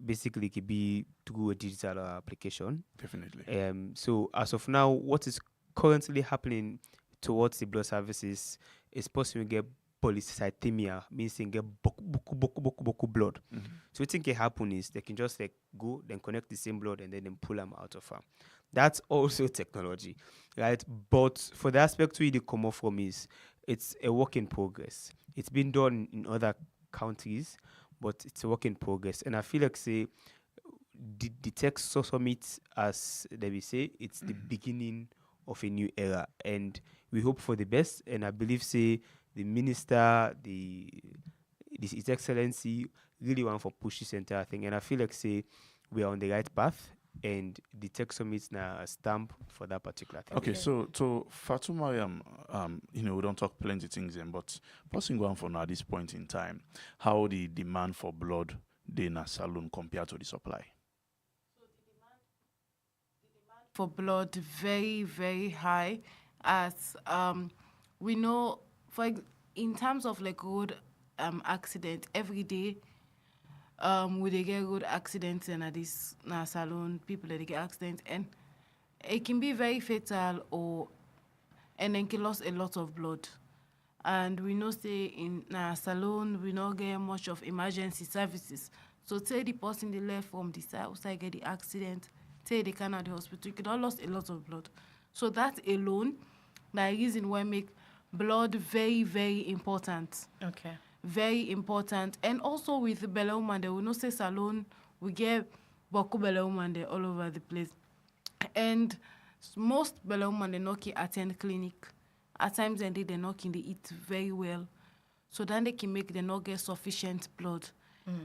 S2: basically can be through a digital application.
S3: Definitely.
S2: So as of now, what is currently happening towards the blood services is possible to get polycythemia, means you get boku blood.
S3: Mm-hmm.
S2: So what can happen is they can just like go, then connect the same blood and then pull them out of her. That's also technology, right? But for the aspect where they come off from is it's a work in progress. It's been done in other countries, but it's a work in progress. And I feel like say the tech summit, as they will say, it's the beginning of a new era, and we hope for the best. And I believe say the minister, His Excellency, really want for push this entire thing. And I feel like say we are on the right path, and the tech summit now a stamp for that particular thing.
S3: Okay, so Fatuma, we don't talk plenty things in, but passing on for now at this point in time, how the demand for blood in a salon compared to the supply?
S5: For blood very very high, as we know in terms of like road accident every day, we dey get road accidents and at this salon people they get accidents and it can be very fatal and then can lose a lot of blood. And we know say in salon we not get much of emergency services. So say the person they left from the side outside get the accident, say they can at the hospital, you could all lost a lot of blood. So that alone, the reason why make blood very, very important.
S1: Okay.
S5: Very important. And also with the Bella woman, we know say salon, we get Boku Bella woman there all over the place. And most Bella woman they not attend clinic. At times and they not can they eat very well. So then they can make they not get sufficient blood.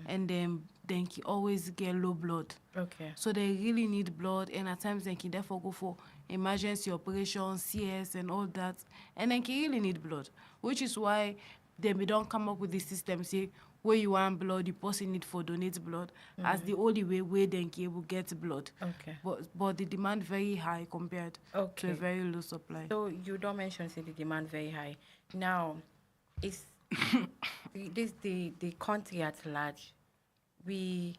S5: And then can always get low blood.
S1: Okay.
S5: So they really need blood, and at times they can therefore go for emergency operations, CS and all that, and then can really need blood, which is why they don't come up with the system say where you want blood, the person need for donate blood as the only way they can able get blood.
S1: Okay.
S5: But the demand very high compared to
S1: Okay.
S5: a very low supply.
S1: So you don't mention say the demand very high. Now, it's the country at large. We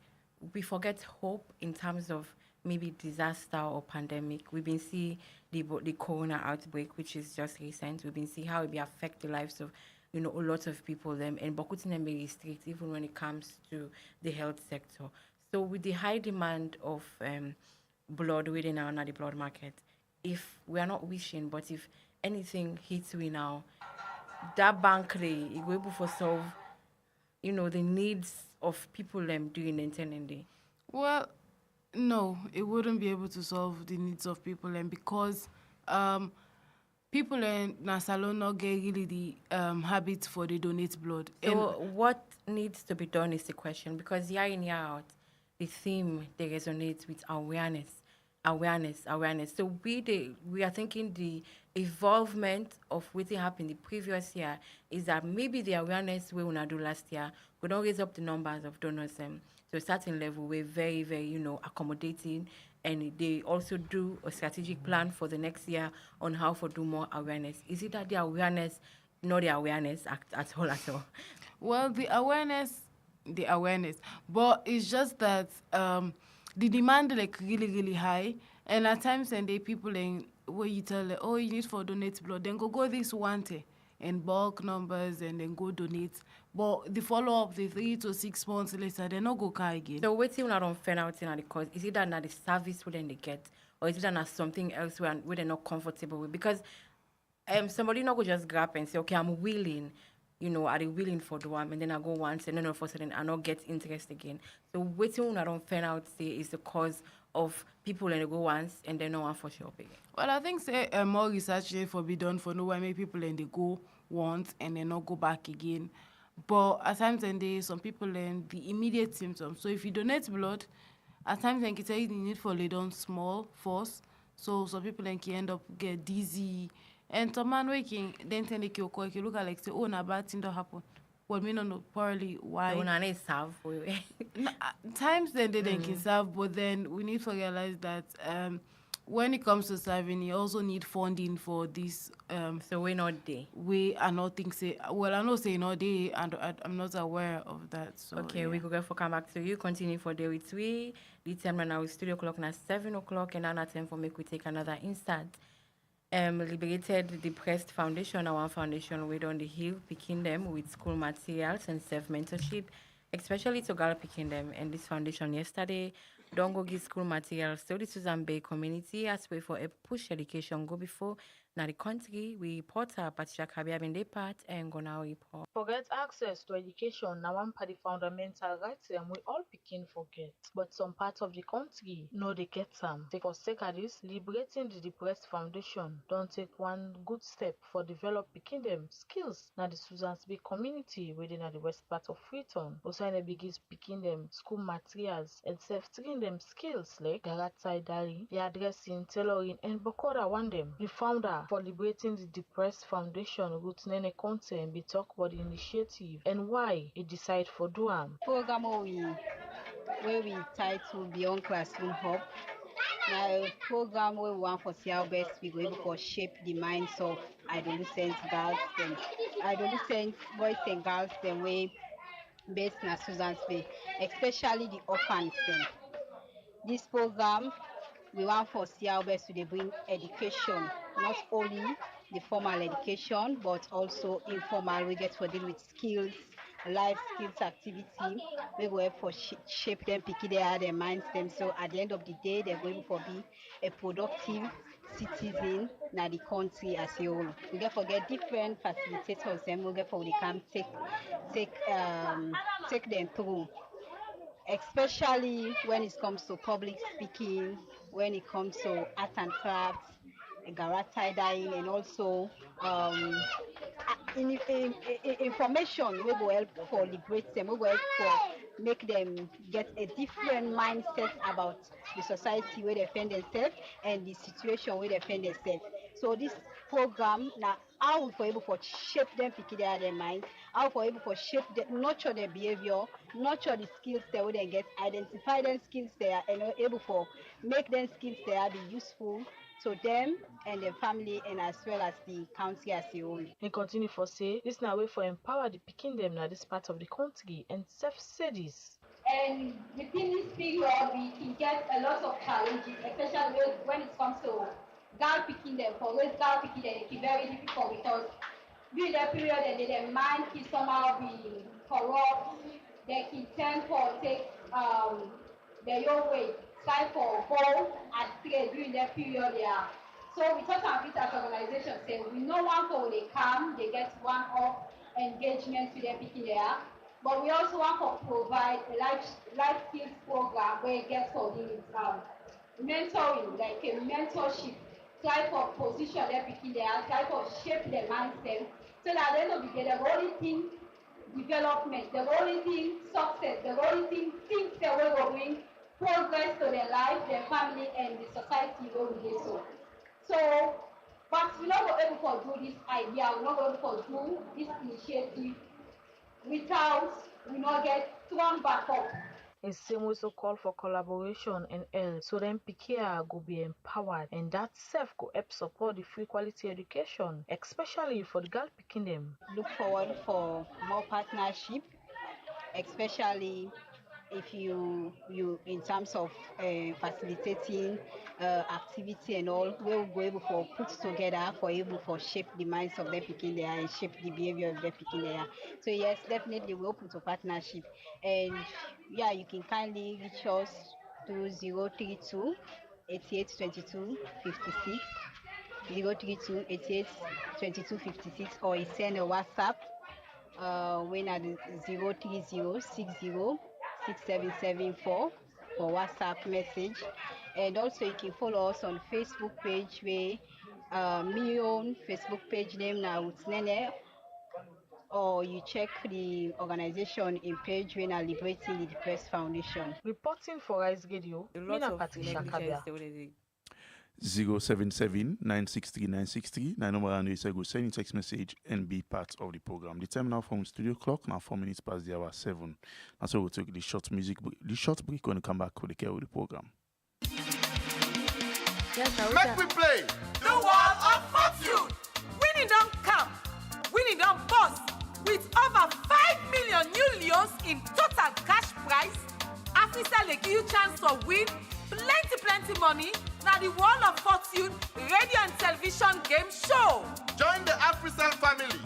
S1: forget hope in terms of maybe disaster or pandemic. We've been seeing the corona outbreak, which is just recent. We've been seeing how it be affect the lives of a lot of people. And Bokutin and very strict even when it comes to the health sector. So with the high demand of blood within our the blood market, if we are not wishing, but if anything hits we now, that bank it will able for solve the needs of people doing internally?
S5: Well, no, it wouldn't be able to solve the needs of people, and because um, people in Salone not get really the habit for they donate blood.
S1: So what needs to be done is the question, because year in, year out, the theme they resonates with awareness. So we are thinking the evolvement of what happened the previous year is that maybe the awareness we wanna do last year, we don't raise up the numbers of donors to a certain level. We're very, very, accommodating, and they also do a strategic plan for the next year on how to do more awareness. Is it that the awareness, not the awareness at all?
S5: Well, the awareness, but it's just that the demand like really really high, and at times and they people where you tell them, oh, you need for donate blood, then go this one day in bulk numbers and then go donate. But the follow up, the 3 to 6 months later, they not go car again.
S1: So waiting when I don't find out in the cause, is it that not the service wouldn't they get, or is it that not something else where they're not comfortable with? Because somebody not go just grab and say, okay, I'm willing, are they willing for the one, and then I go once and then all of a sudden I not get interest again. So waiting when I don't find out say is the cause of people and they go once and then no one for sure again.
S5: Well, I think say more research for be done for no why make people and they go once and then not go back again. But at times and they some people learn the immediate symptoms. So if you donate blood, at times then you need for lay down small force. So some people then can end up get dizzy. And some man waking then tend to look at like say, oh, na bad thing that happen. Well, me not know probably why.
S1: So now serve
S5: Times then they can serve, but then we need to realize that when it comes to serving, you also need funding for this.
S1: So we're not there.
S5: We are not think say well, I know say not there, and I'm not aware of that. So
S1: okay,
S5: yeah.
S1: we could go for come back to you. Continue for day with we. The time right now is studio clock now 7 o'clock, and now time for make we take another instant. Liberated Depressed Foundation, our foundation with on the hill, picking them with school materials and self-mentorship, especially to girl picking them. And this foundation yesterday, don't go give school materials to the Susan Bay community as way for a push education go before. Now the country, we report our Patricia Kabia in the part and go now report.
S6: Forget access to education now one part the fundamental rights we all begin forget. But some parts of the country no they get some. Take for sake of this, Liberating the Depressed Foundation don't take one good step for develop picking them skills now the Susan's Bay community within the west part of Freetown. Also in the begins picking them school materials and self-training them skills like Garatai Dari, the addressing, tailoring and Bokoda one them. The founder for Liberating the Depressed Foundation, Ruth Nene Conte, and be talk about the initiative and why it decide for do am.
S9: Program where we title Beyond Classroom Hub. Now, program where we want for see how best we go able to shape the minds of adolescent girls and adolescent boys and girls the way based in Susan's Bay, especially the orphans. This program we want for see how best they bring education, not only the formal education, but also informal. We get to deal with skills, life skills activity. We go help for shape them, pick their minds them. So at the end of the day, they're going to be a productive citizen in the country as a whole. We get forget different facilitators, and we get for they can take them through. Especially when it comes to public speaking, when it comes to art and crafts, garage dyeing, and also information we will help for liberate them, we will help for make them get a different mindset about the society where they find themselves and the situation where they find themselves. So this program now how we for able to shape them, pick their minds, how for able to shape them, nurture their behavior, nurture the skills they will then get, identify them skills there and able for make them skills there be useful to them and their family and as well as the county as a whole.
S6: They continue for say this now way for empower the picking them now this part of the country and self-studies.
S10: And within this period, we can get a lot of challenges, especially when it comes to girl picking them. For those girl picking them, it's very difficult because during that period, their mind can somehow be corrupt. They can tend to take their own way, try for goal and trade during that period. Yeah. So we thought of it as organization say we know one for they come, they get one off engagement to their picking there. But we also want to provide a life skills program where it gets for the mentoring, like a mentorship type of position they're picking there, type of shape their mindset, so that at the end of the day, the only thing development, the only thing success, the only thing things that will bring progress to their life, their family, and the society where we live so. So, but we're not able to do this idea, we're not able to do this initiative without we not get strong backup.
S6: In same way, so call for collaboration and help, so then Pikia go be empowered, and that self go help support the free quality education, especially for the girl picking them.
S9: Look forward for more partnership, especially if you in terms of facilitating activity and all, we will go able for put together for able for shape the minds of their picking there and shape the behavior of their picking there. So yes, definitely we're open to partnership, and yeah, you can kindly reach us to 032 88 22 56 032 88 22 56, or you send a WhatsApp when at 030606774 for WhatsApp message. And also you can follow us on Facebook page where me own Facebook page name now it's Nene, or you check the organization in page when are Liberating the Depressed Foundation.
S6: Reporting for Rise Radio,
S1: A lot
S6: Mina
S1: of
S6: Patricia
S1: negligence
S6: Kabia.
S1: the way they
S3: 077 963 963. My number and is go send a text message and be part of the program. The time now from studio clock now 4 minutes past the hour 7. And so we'll take the short break when we come back with the care of the program.
S11: Make we play the Wall of Fortune. Winning don't come, winning don't bust. With over 5 million new leons in total cash prize, Africell will give you chance to win plenty money. Now the Wall of Fortune radio and television game show.
S12: Join the Africell family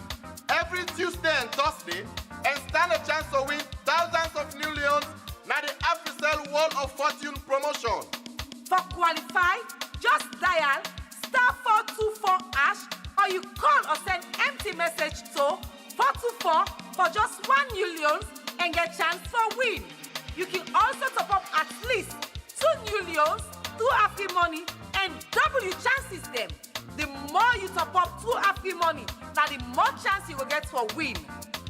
S12: every Tuesday and Thursday and stand a chance to win thousands of new leons. Now the Africell Wall of Fortune promotion.
S11: For qualify, just dial *424# or you call or send empty message to 424 for just 1 new leons and get chance for win. You can also top up at least 2 new leons, 2 Afri money, and double your chances them. The more you top up 2 Afri money, now the more chance you will get for win.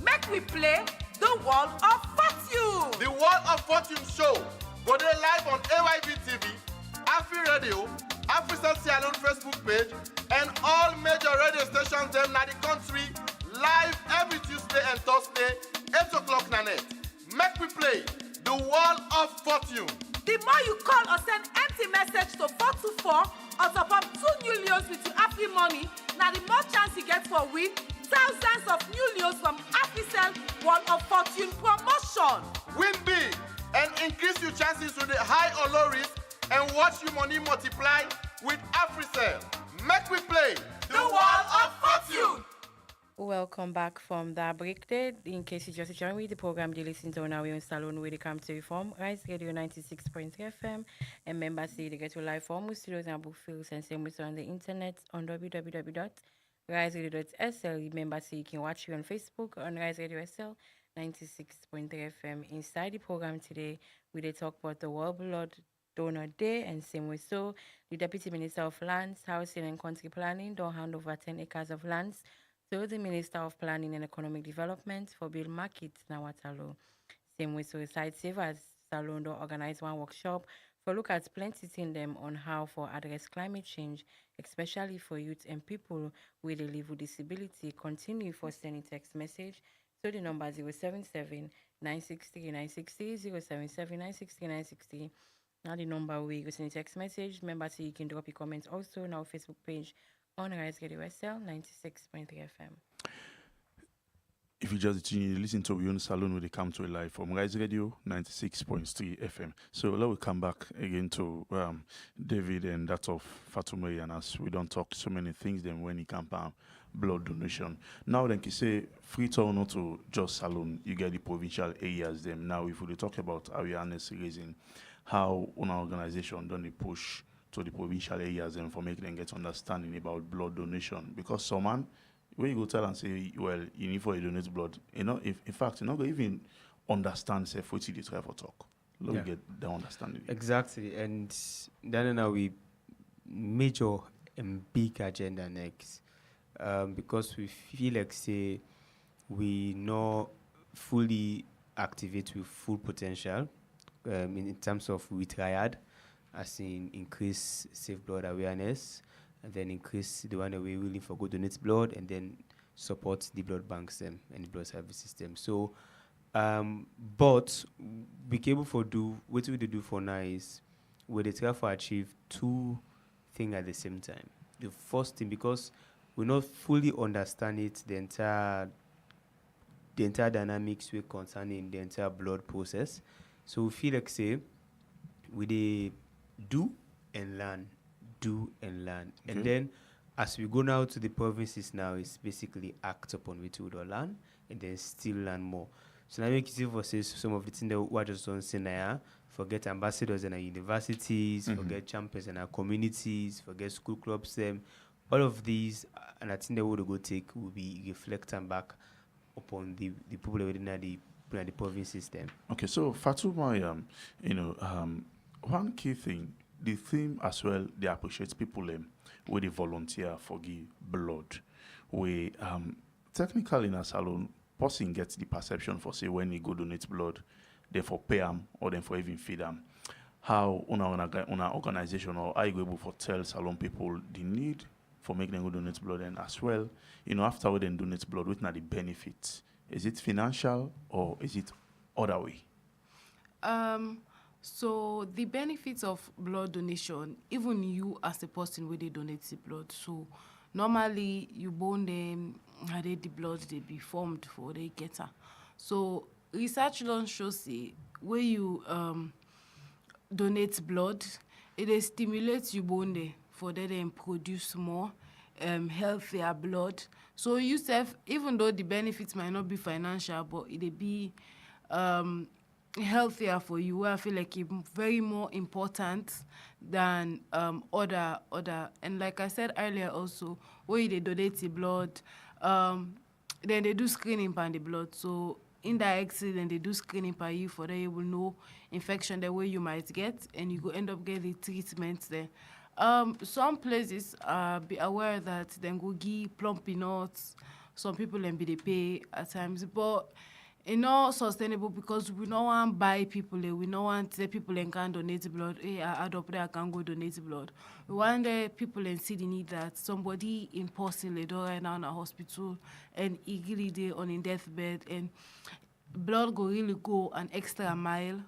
S11: Make we play the Wall of Fortune.
S12: The Wall of Fortune show go there live on AYV TV, Afri Radio, Africell Salone Facebook page, and all major radio stations them na the country live every Tuesday and Thursday, 8 o'clock na net. Make we play the Wall of Fortune.
S11: The more you call or send empty message to 424 or top up 2 new leons with your Afri money, now the more chance you get for win thousands of new leons from Africell Wall of Fortune promotion.
S12: Win big and increase your chances with the high or low risk and watch your money multiply with Africell. Make we play
S11: the Wall of Fortune.
S1: Welcome back from that break there. In case you just joined me, the program you listen to now YONE SALONE where they come to you from Rise Radio 96.3 FM, and members say they get to live from studios and book fields, and same with on the internet on www.riseradio.sl. Members say you can watch you on Facebook on Rise Radio SL 96.3 FM. Inside the program today, we they talk about the World Blood Donor Day, and same way so the Deputy Minister of Lands, Housing and Country Planning don't hand over 10 acres of lands to the Minister of Planning and Economic Development for Bill Market Nawatalo. Same way so Site Savers Salone don't organize one workshop for look at plenty thing them on how for address climate change, especially for youth and people with a live with disability. Continue for sending text message. So the number 077 960 960 077 960 960. Now the number we go send a text message. Remember, so you can drop your comments also on our Facebook page on Riseradiosl 96.3 FM.
S3: If you just tune in, listen to YONE SALONE where they come to a live from Rise Radio 96.3 FM. So let we come back again to David and that of Fatuma, and as we don't talk so many things then when it comes to blood donation. Now then, you say free town not to just Salone, you get the provincial areas them. Now if we talk about awareness raising, how an organization done the push to the provincial areas and for making them get understanding about blood donation, because someone when you go tell and say, well, you need for you donate blood, if in fact you're not going to even understand say what you try for talk. Let me get the understanding.
S4: Exactly, and then now we major and big agenda next, because we feel like say we not fully activate with full potential, in terms of we triad, as in increase safe blood awareness, and then increase the one that we're willing for go donate blood, and then support the blood banks and the blood service system. So, but we able for do what we do for now is we try for achieve two things at the same time. The first thing, because we not fully understand it, the entire dynamics we concerning the entire blood process. So we feel like say we dey do and learn, and then as we go now to the provinces now, it's basically act upon which we don't learn and then still learn more. So now make it easy for say some of the things that we just don't say now. Forget ambassadors in our universities, forget champions in our communities, forget school clubs. All of these, and I think that would go take will be reflecting back upon the people within the province system.
S3: Okay, so Fatuma, one key thing, the theme as well, they appreciate people where they volunteer for give blood. We technically in a salon, person gets the perception for say when they go donate blood, they for pay them or then for even feed them. How una organization or are you able for tell salon people the need for making them go donate blood, and as well, after we then donate blood, what are the benefits? Is it financial or is it other way?
S5: So the benefits of blood donation, even you as a person where they donate the blood. So normally you born them, the blood they be formed for the getter. So research don't show say where you donate blood, it stimulates you bone for that they produce more healthier blood. So you self, even though the benefits might not be financial, but it be healthier for you. I feel like it's very more important than other. And like I said earlier, also where they donate the blood, then they do screening on the blood. So indirectly, then they do screening by you for that you will know infection the way you might get, and you go end up getting the treatment there. Some places be aware that then go give plump peanuts. Some people then be they pay at times, but it's not sustainable because we don't want buy people. We don't want the people and can donate blood. Hey, I add up there, I can go donate blood. We want the people and see the need that somebody in person right now in a hospital and eagerly they on in deathbed, and blood go really go an extra mile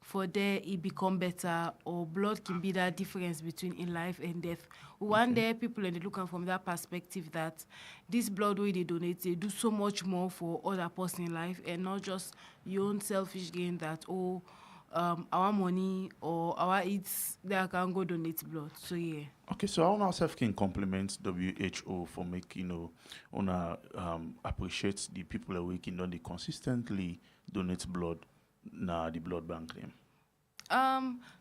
S5: for there it become better, or blood can be that difference between in life and death. One day people and they looking from that perspective that this blood way they donate, they do so much more for other person in life and not just your own selfish gain that our money or our eats they can go donate blood. So yeah.
S3: Okay, so I want ourselves can compliment WHO for making appreciate the people that we can they consistently donate blood na the blood bank name.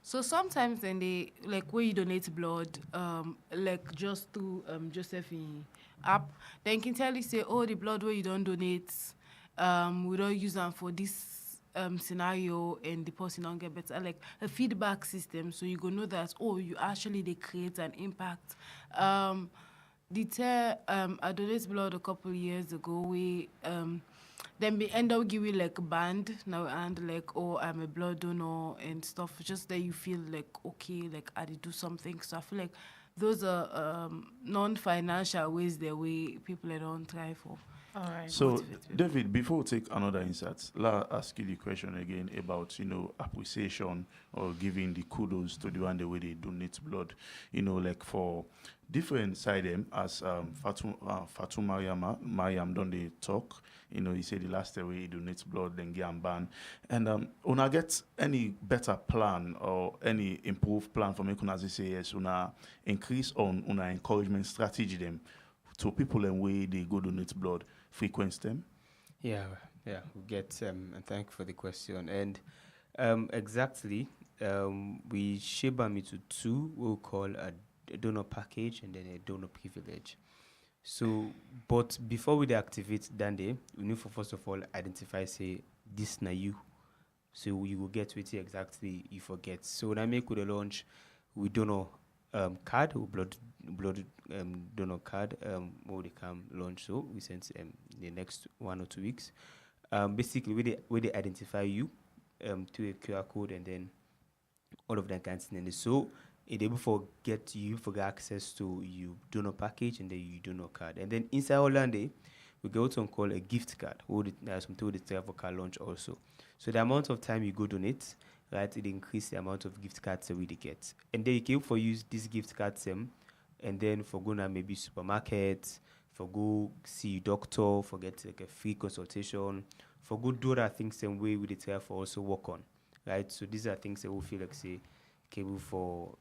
S5: So sometimes when they like where you donate blood, like just through Josephine app, then can tell you say, oh, the blood where you don't donate, we don't use them for this scenario, and the person don't get better. Like a feedback system, so you go know that you actually they create an impact. I donated blood a couple of years ago. We then we end up giving like a band now and like I'm a blood donor and stuff, just that you feel like okay, like I did do something. So I feel like those are non-financial ways the way people don't try for.
S1: All right.
S3: So David, before we take another insight, let ask you the question again about appreciation or giving the kudos to the one the way they donate blood. Like for different side as Fatuma Mariam done they talk. He said the last way he donates blood, then get ban. And una get any better plan or any improved plan for making us say yes, una increase on una encouragement strategy them to people and way they go donate blood, frequency them?
S4: Yeah, we get and thank you for the question. And exactly, we shape them into two we'll call a donor package and then a donor privilege.
S2: So, but before we activate Dande, we need for first of all identify say this na you. So you will get with it exactly you forget. So when I make with the launch, we donor card or blood donor card what they can launch. So we send the next 1 or 2 weeks. Basically where they identify you to a QR code, and then all of them can send it. So it able for get you for get access to you donor package and then you donor card. And then inside Orlando, we go to call a gift card. Something with the for car launch also. So the amount of time you go donate, right, it increase the amount of gift cards that we get. And then you can for use these gift cards and then for go now maybe supermarket, for go see doctor, for get like a free consultation, for go do other things same way we detail for also work on. Right. So these are things that we feel like say capable for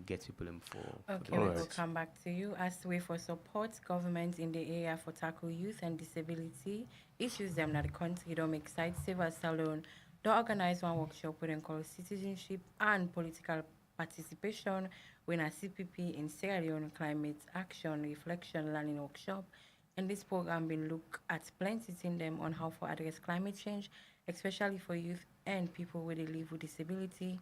S2: get people in for.
S1: Okay, we will come back to you. As way for support government in the area for tackle youth and disability issues them that the country don't make site Savers Salone. Don't organize one workshop with them called citizenship and political participation when a CPP in Sierra Leone climate action reflection learning workshop. And this program been look at plenty in them on how to address climate change, especially for youth and people where they live with disability.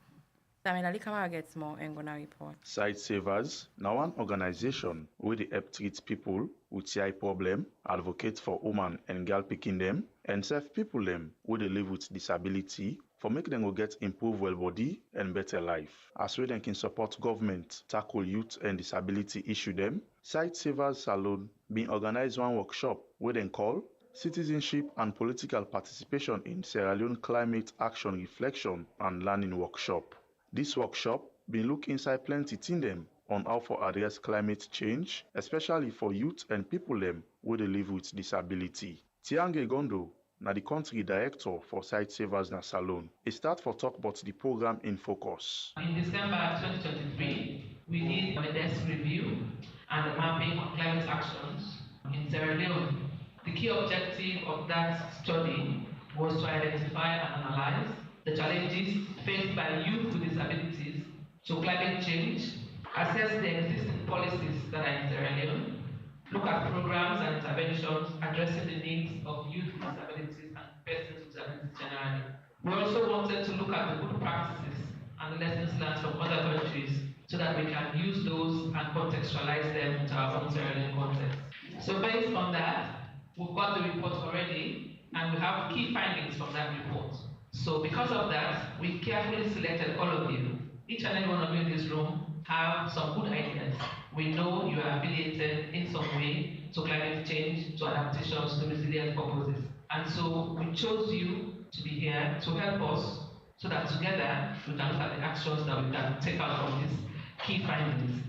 S1: Samela Kamara gets more and gonna report.
S3: Site Savers, now one organization where they help treat people with CI problem, advocate for women and girl picking them, and serve people them where they live with disability for make them go get improved well body and better life. As well they can support government, tackle youth and disability issue them. Site Savers Salone been organized one workshop where they call Citizenship and Political Participation in Sierra Leone Climate Action Reflection and Learning Workshop. This workshop been look inside plenty in them on how to address climate change, especially for youth and people them where they live with disability. Tiange Gondo, na the country director for Site Savers na Salone. He start for talk about the program in focus.
S13: In December 2023, we did a desk review and a mapping on climate actions in Sierra Leone. The key objective of that study was to identify and analyze the challenges faced by youth with disabilities to climate change, assess the existing policies that are in Sierra Leone, look at programs and interventions addressing the needs of youth with disabilities and persons with disabilities generally. We also wanted to look at the good practices and the lessons learned from other countries so that we can use those and contextualize them into our own Sierra Leone context. So based on that, we've got the report already and we have key findings from that report. So because of that, we carefully selected all of you. Each and every one of you in this room have some good ideas. We know you are affiliated in some way to climate change, to adaptations, to resilience purposes. And so we chose you to be here to help us so that together we can look at the actions that we can take out from these key findings.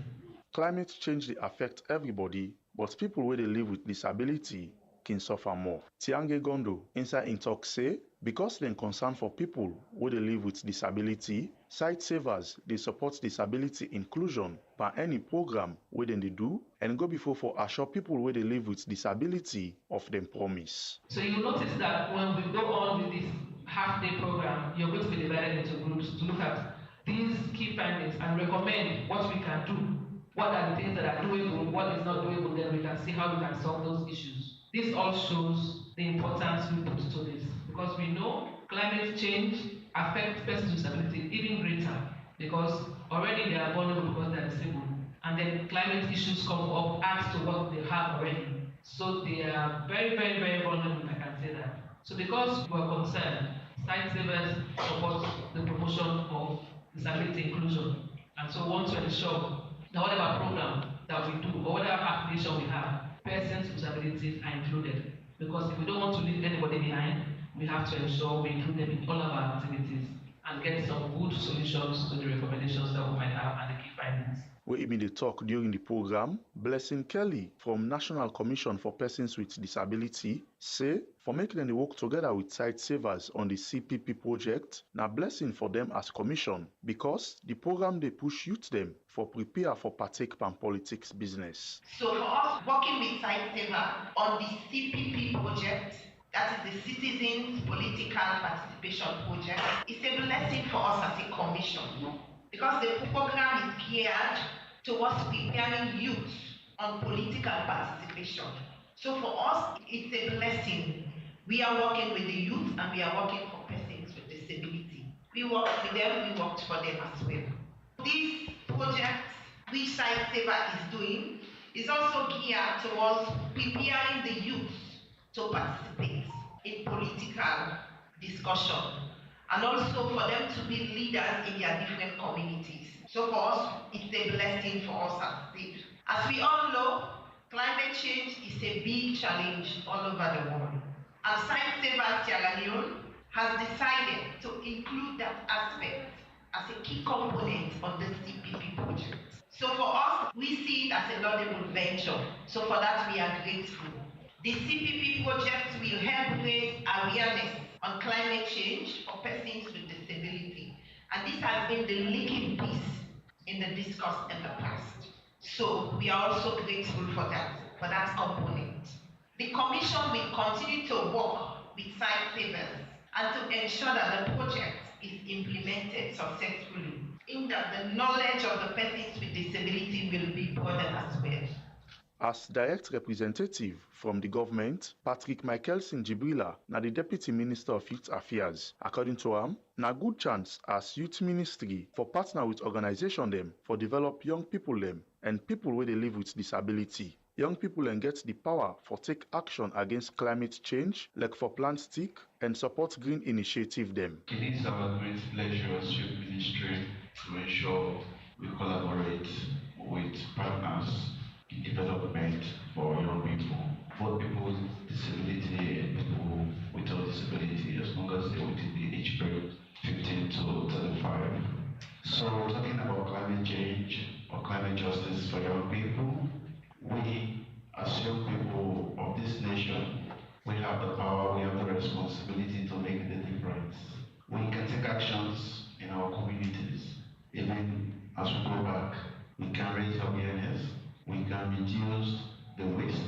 S3: Climate change dey affect everybody, but people where they live with disability can suffer more. Tiange Gondo inside in talk say, because they're concerned for people where they live with disability, Site Savers they support disability inclusion by any program where they do and go before for assure people where they live with disability of them promise.
S13: So you notice that when we go on with this half-day program, you're going to be divided into groups to look at these key findings and recommend what we can do. What are the things that are doable, what is not doable, then we can see how we can solve those issues. This all shows the importance we put to this because we know climate change affects persons with disability even greater because already they are vulnerable because they are disabled. And then climate issues come up, adds to what they have already. So they are very, very, very vulnerable, I can say that. So because we are concerned, Site Savers support the promotion of disability inclusion. And so we want to ensure that whatever program that we do or whatever application we have, persons with disabilities are included. Because if we don't want to leave anybody behind, we have to ensure we include them in all of our activities and get some good solutions to the recommendations that we might have and the key findings.
S3: We even talk during the program, Blessing Kelly from National Commission for Persons with Disability say for making them work together with Site Savers on the CPP project, now blessing for them as commission because the program they push youth them for prepare for partake pan politics business.
S14: So for us working with Site Saver on the CPP project, that is the Citizens Political Participation Project, it's a blessing for us as a commission because the program is geared towards preparing youth on political participation. So for us, it's a blessing. We are working with the youth and we are working for persons with disability. We work with them, we worked for them as well. This project, which Site Saver is doing, is also geared towards preparing the youth to participate in political discussion and also for them to be leaders in their different communities. So for us, it's a blessing for us as state. As we all know, climate change is a big challenge all over the world. And Site Saver Sierra Leone has decided to include that aspect as a key component of the CPP project. So for us, we see it as a laudable venture. So for that, we are grateful. The CPP project will help raise awareness on climate change for persons with disability. And this has been the leaking piece in the discourse in the past. So we are also grateful for that component. The Commission will continue to work with site savers and to ensure that the project is implemented successfully, in that the knowledge of the persons with disability will be broadened as well.
S3: As direct representative from the government, Patrick Michaelson Jibrila, na the Deputy Minister of Youth Affairs. According to him, na good chance as youth ministry for partner with organization them for develop young people them and people where they live with disability. Young people and get the power for take action against climate change, like for plant stick and support green initiative them.
S15: It is our great pleasure as youth ministry to ensure we collaborate with partners in development for young people, both people with disability and people without disability, as long as they're within the age bracket 15 to 35. So talking about climate change or climate justice for young people, we as young people of this nation, we have the power, we have the responsibility to make the difference. We can take actions in our communities. Even as we go back, we can raise awareness. We can reduce the waste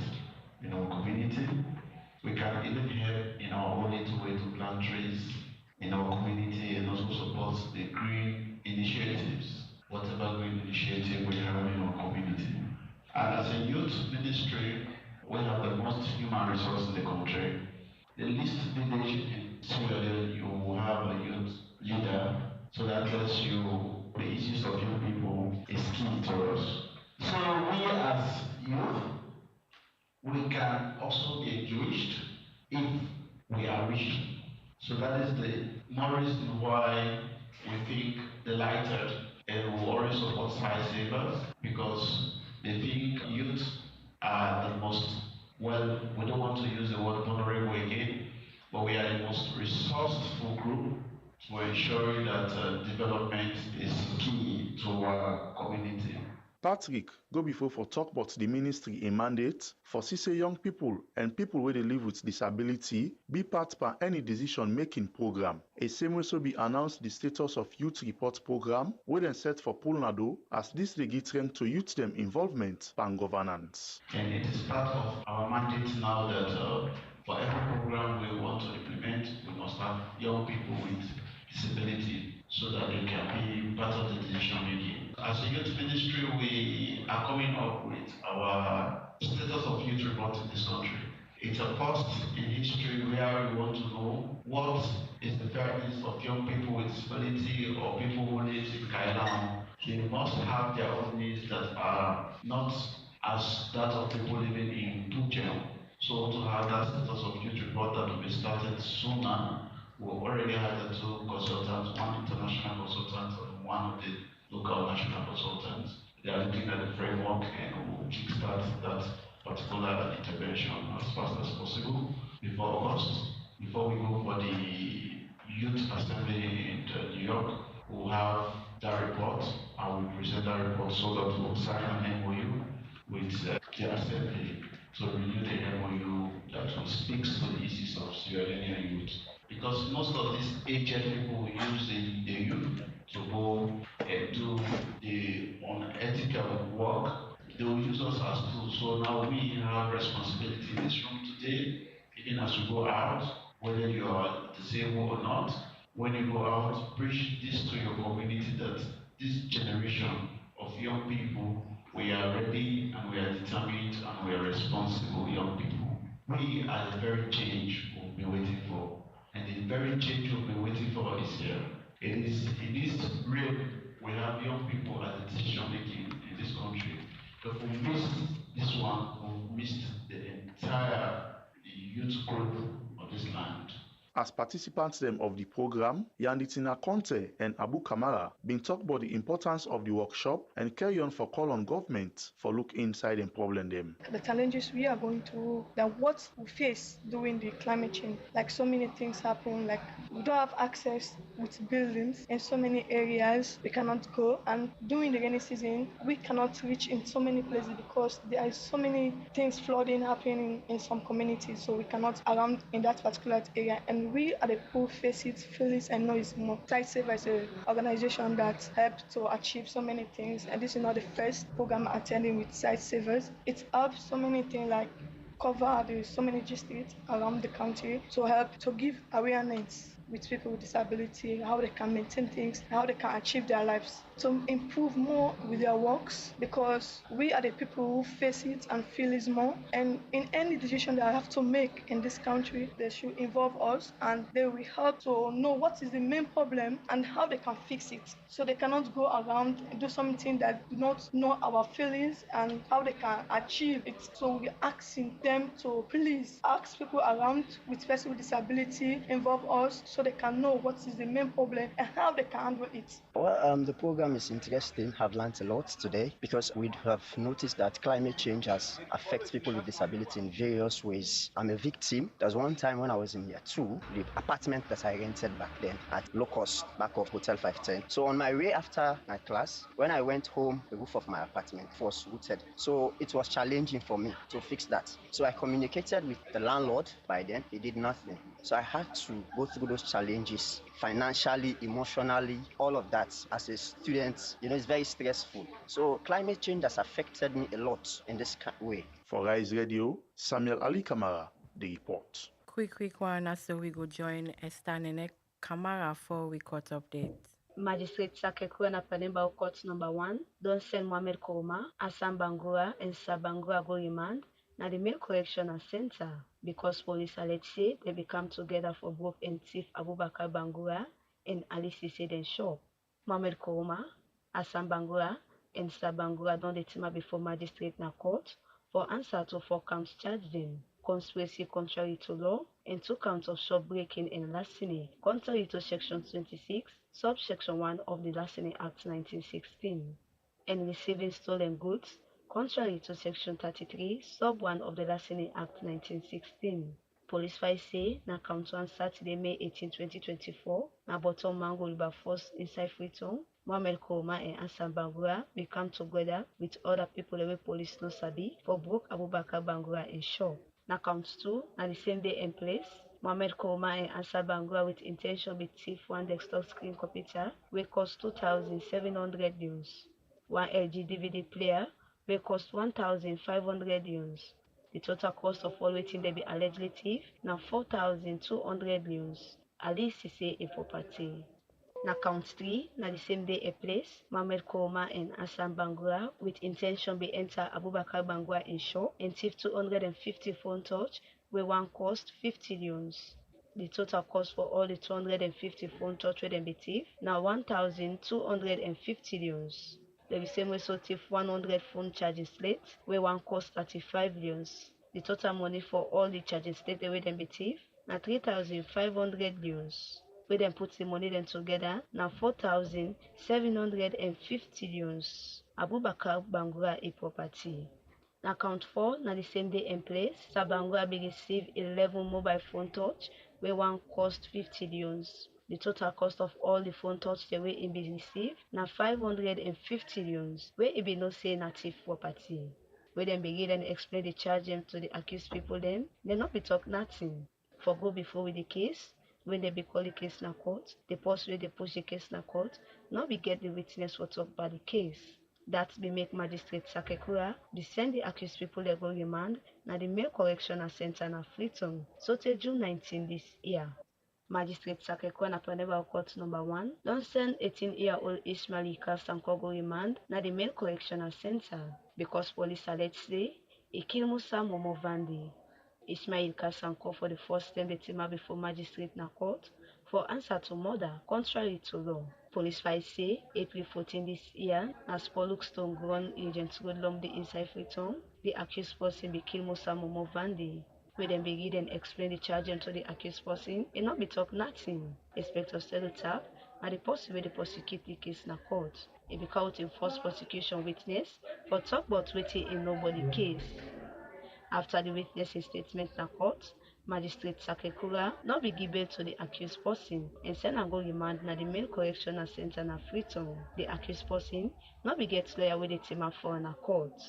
S15: in our community. We can even help in our own little way to plant trees in our community and also support the green initiatives, whatever green initiative we have in our community. And as a youth ministry, we have the most human resource in the country. The least village in Sierra Leone, you will have a youth leader, so that tells you the issues of young people is key to us. So we as youth, we can also be engaged if we are wishing. So that is the more reason why we think delighted and we always support site savers, because they think youth are the most, well, we don't want to use the word vulnerable again, but we are the most resourceful group to ensuring that development is key to our community.
S3: Patrick go before for talk about the ministry in mandate for say young people and people where they live with disability be part by any decision making program. A same also be announced the status of youth report program where then set for Pulnado as this they get trend to youth them involvement and governance.
S15: And it is part of our mandate now that for every program we want to implement, we must have young people with disability so that they can be part of the decision making. As a youth ministry, we are coming up with our status of youth report in this country. It's a first in history where we want to know what is the fairness of young people with disability or people who live in Kailan. They must have their own needs that are not as that of people living in Tuchel. So to have that status of youth report that will be started sooner, we already had the two consultants, one international consultant and one of the local national consultants. They are looking at the framework and will kickstart that particular intervention as fast as possible before August. Before we go for the youth assembly in New York, we'll have that report and we'll present that report so that we'll sign an MOU with the assembly to renew the MOU that will speak to the issues of Sierra Leonean youth. Because most of these aged people use the youth to go and do the unethical work. They will use us as tools. So now we have responsibility in this room today, even as we go out, whether you are disabled or not. When you go out, preach this to your community that this generation of young people We are ready and we are determined and we are responsible young people. We are the very change we've been waiting for. And the very change we've been waiting for is here. It is real. We have young people at the decision making in this country. If we miss this one, we've missed the entire youth group of this land.
S3: As participants them of the program, Yanditina Conte and Abu Kamara been talk about the importance of the workshop and carry on for call on government for look inside and problem them.
S16: The challenges we are going through, that what we face during the climate change, like so many things happen, like we don't have access with buildings in so many areas, we cannot go, and during the rainy season, we cannot reach in so many places because there are so many things flooding happening in some communities, so we cannot around in that particular area. And we at the pool face it, feel it, and know it's more. Sightsaver is an organization that helps to achieve so many things, and this is not the first program attending with Sightsavers. It helps so many things like cover so many districts around the country to help to give awareness with people with disability, how they can maintain things, how they can achieve their lives, to improve more with their works, because we are the people who face it and feel it more. And in any decision that I have to make in this country, they should involve us, and they will help to know what is the main problem and how they can fix it. So they cannot go around and do something that do not know our feelings and how they can achieve it. So we're asking them to please ask people around with person with disability, involve us, so they can know what is the main problem and how they can handle it.
S17: Well, the program is interesting. I've learned a lot today because we have noticed that climate change has affected people with disability in various ways. I'm a victim. There's one time when I was in year 2, the apartment that I rented back then at low cost, back of Hotel 510. So on my way after my class, when I went home, the roof of my apartment was rooted. So it was challenging for me to fix that. So I communicated with the landlord. By then, he did nothing. So I had to go through those challenges financially, emotionally, all of that. As a student, it's very stressful. So climate change has affected me a lot in this way.
S3: For Rise Radio, Samuel Ali Kamara, the report.
S1: Quick one, so we go join Esther Nene Kamara for we court update.
S6: Magistrate Sakekwe Panemba Court number 1 don send Mohamed Kouma, Assam Bangura, and Sabangura go remand na the main correctional center because police allege say they become together for both and thief Abubakar Bangura and Ali Sise den shop. Mohamed Kouma, Assam Bangura, and Sabangura don dey team before magistrate na court for answer to 4 counts charge them. Conspiracy contrary to law and 2 counts of shop breaking and larceny contrary to section 26 subsection 1 of the Larceny Act 1916, and receiving stolen goods contrary to section 33 sub 1 of the Larceny Act 1916. Police file say na count 1 Saturday, May 18, 2024, na bottom Mango River Force inside Freetown, Mohamed Kouma and Assam Bangura become together with other people wey police no sabi for broke Abubakar Bangura in shop. Na count 2 na the same day and place. Mohamed Kouma and Assam Bangura with intention be thief 1 desktop screen computer wey cost 2,700 yuans, 1 LG DVD player wey cost 1,500 yuans. The total cost of all wetin dey be allegedly thief na 4,200 yuans. Ali Sise a property. Na count 3 na the same day a place. Mohamed Kouma and Assam Bangura with intention be enter Abubakar Bangura in shop and thief 250 phone touch wey one cost 50 yuans. The total cost for all the 250 phone touch wey dem be thief na 1,250 yuans. They be same way so thief 100 phone charging slate wey one cost 35 yuans. The total money for all the charging slate wey dem be thief na 3,500 yuans. Wey dem put the money dem together na 4,750 yuans. Abubakar Bangura a property. Na count 4 na the same day and place. Sabangura be receive 11 mobile phone touch wey one cost 50 yuans. The total cost of all the phone touch the way it be received na 550 yuans. Wey it be no say na thief property. Wey dem begin and explain the charge them to the accused people dem not be talk nothing. For go before with the case. When they be call the case na court, the post where they push the case na court, now we get the witness for talk about the case. That be make magistrate Sakekura be send the accused people they go remand na the main correctional center na Freetown, so till June 19 this year. Magistrate Sakekwana Paneva Court number 1 don't send 18-year-old Ismail Ika Sankogo remand na the main correctional center because police alleged say he killed Musa Momo Vandi. Ismail Kasanko for the first time the team before magistrate na court for answer to murder contrary to law. Police files say April 14 this year, as Poluk Stone grown agent Rodlom the inside Freetown, the accused person be kill Musa Momo Vandi. We then be read and explain the charge to the accused person and not be talk nothing. Inspector Stereotype and the person where the prosecute the case na court. He be caught in false prosecution witness for talk about waiting in nobody case. After the witness's statement na court, Magistrate Sakekura not be given to the accused person and send and go remand na the main correctional center na Freetown. The accused person not be get lawyer with the team for na court.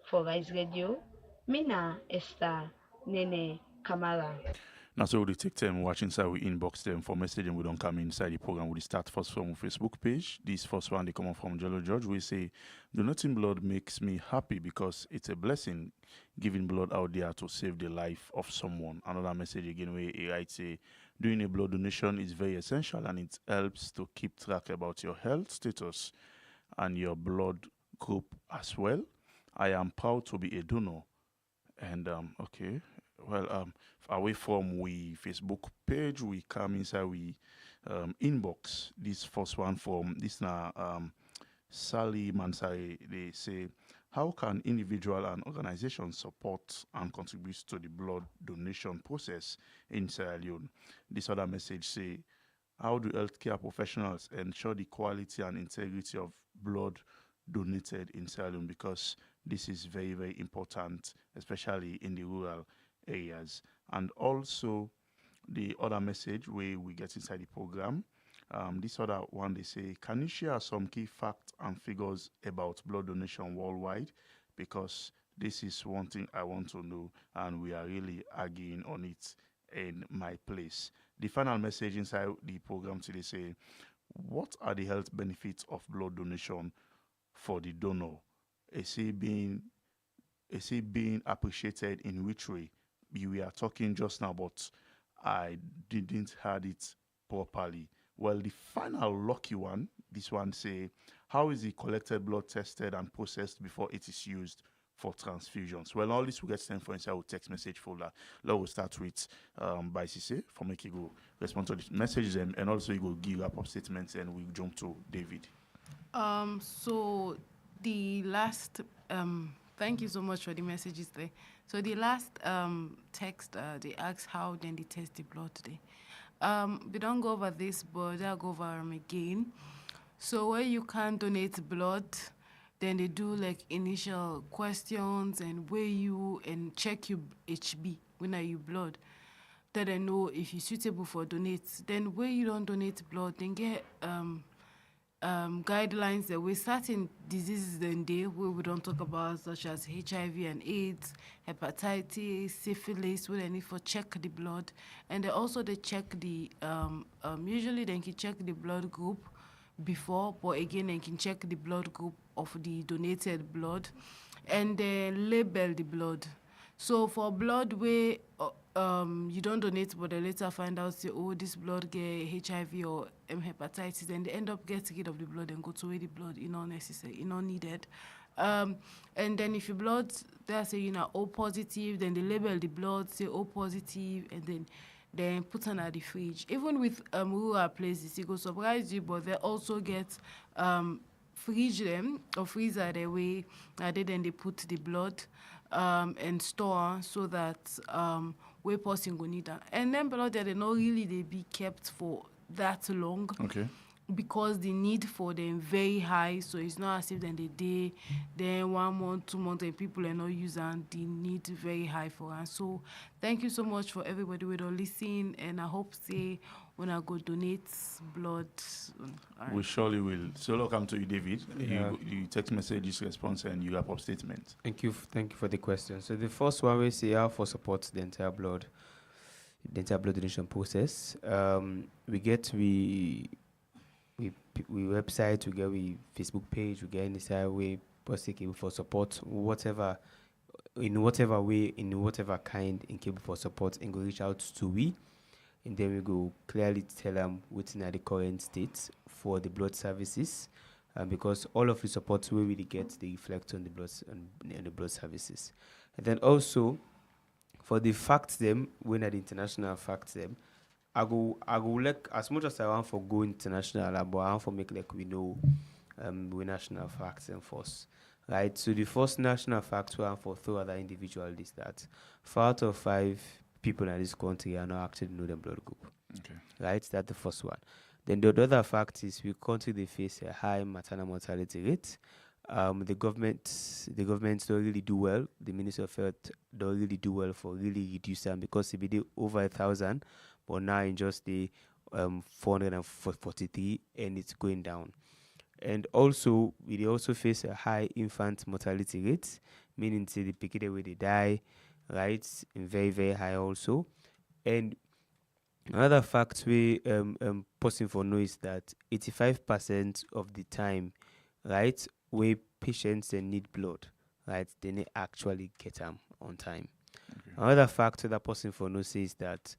S6: For Rise Radio, Mina Esther Nene Kamara.
S3: Now, so we take time watch inside, we inbox them for messaging. We don't come inside the program. We start first from Facebook page. This first one, they come from Jello George. We say, donating blood makes me happy because it's a blessing giving blood out there to save the life of someone. Another message again where he writes, say, doing a blood donation is very essential and it helps to keep track about your health status and your blood group as well. I am proud to be a donor. And, okay. Well, away from we Facebook page, we come inside we inbox. This first one from this now Sally Mansari. They say, how can individual and organizations support and contribute to the blood donation process in Sierra Leone? This other message say, how do healthcare professionals ensure the quality and integrity of blood donated in Sierra Leone? Because this is very, very important, especially in the rural areas. And also the other message where we get inside the program, this other one, they say, can you share some key facts and figures about blood donation worldwide? Because this is one thing I want to know and we are really arguing on it in my place. The final message inside the program today say, what are the health benefits of blood donation for the donor? Is he being appreciated in which way? We are talking just now, but I didn't heard it properly. Well, the final lucky one, this one say, how is the collected blood tested and processed before it is used for transfusions? Well, all this will get sent for inside our text message folder. Now we'll start with by Cisse for make you go respond to the messages and also you go give up statements and we jump to David.
S5: So the last thank you so much for the messages there. So the last text, they asked how then they test the blood today. We don't go over this, but I'll go over them again. So where you can donate blood, then they do like initial questions and weigh you and check your HB when are you blood. Then they know if you're suitable for donate. Then where you don't donate blood, then get guidelines that with certain diseases then they where we don't talk about such as HIV and AIDS, hepatitis, syphilis, where they need for check the blood, and they also they check the usually they can check the blood group before, but again they can check the blood group of the donated blood, and they label the blood. So for blood where you don't donate, but they later find out, say, oh, this blood get HIV or hepatitis, then they end up getting rid of the blood and go to away the blood, not necessary, not needed. And then if your blood, they say, O positive, then they label the blood, say O positive, and then put on at the fridge. Even with rural places, it will surprise you, but they also get fridge them or freezer the way then they put the blood and store so that where person go need that. And then blood they not really they be kept for that long.
S3: Okay.
S5: Because the need for them very high, so it's not as if then 1 month, 2 months, and people are not using the need very high for us. So thank you so much for everybody who don't listen, and I hope say when I go donate blood.
S3: We surely will. So welcome to you, David.
S2: Yeah.
S3: You text messages response and you wrap up statement.
S2: Thank you for the question. So the first one we say how for support the entire blood donation process. We website, we Facebook page, we get any way possible for support, in whatever way, in whatever kind, in capable for support, and go reach out to we. and then we go clearly tell them within the current state for the blood services, because all of the supports we really get, they reflect on the and the blood services. And then also for the facts them, when at the international facts them, I go like as much as I want for go international, but I want for make like we know we national facts and force. Right. So the first national fact we want for through other individual is that 4 out of 5 people in this country are not actually know the blood group.
S3: Okay.
S2: Right? That's the first one. Then the other fact is we country they face a high maternal mortality rate. The government don't really do well. The Ministry of Health don't really do well for really reduce them, because it be over 1,000, but now in just the 443, and it's going down. And also we also face a high infant mortality rate, meaning say the picky where they die, right? And very very high also. And another fact we person for know is that 85% of the time, right, where patients they need blood, right, they need actually get them on time. Another fact that person for know says that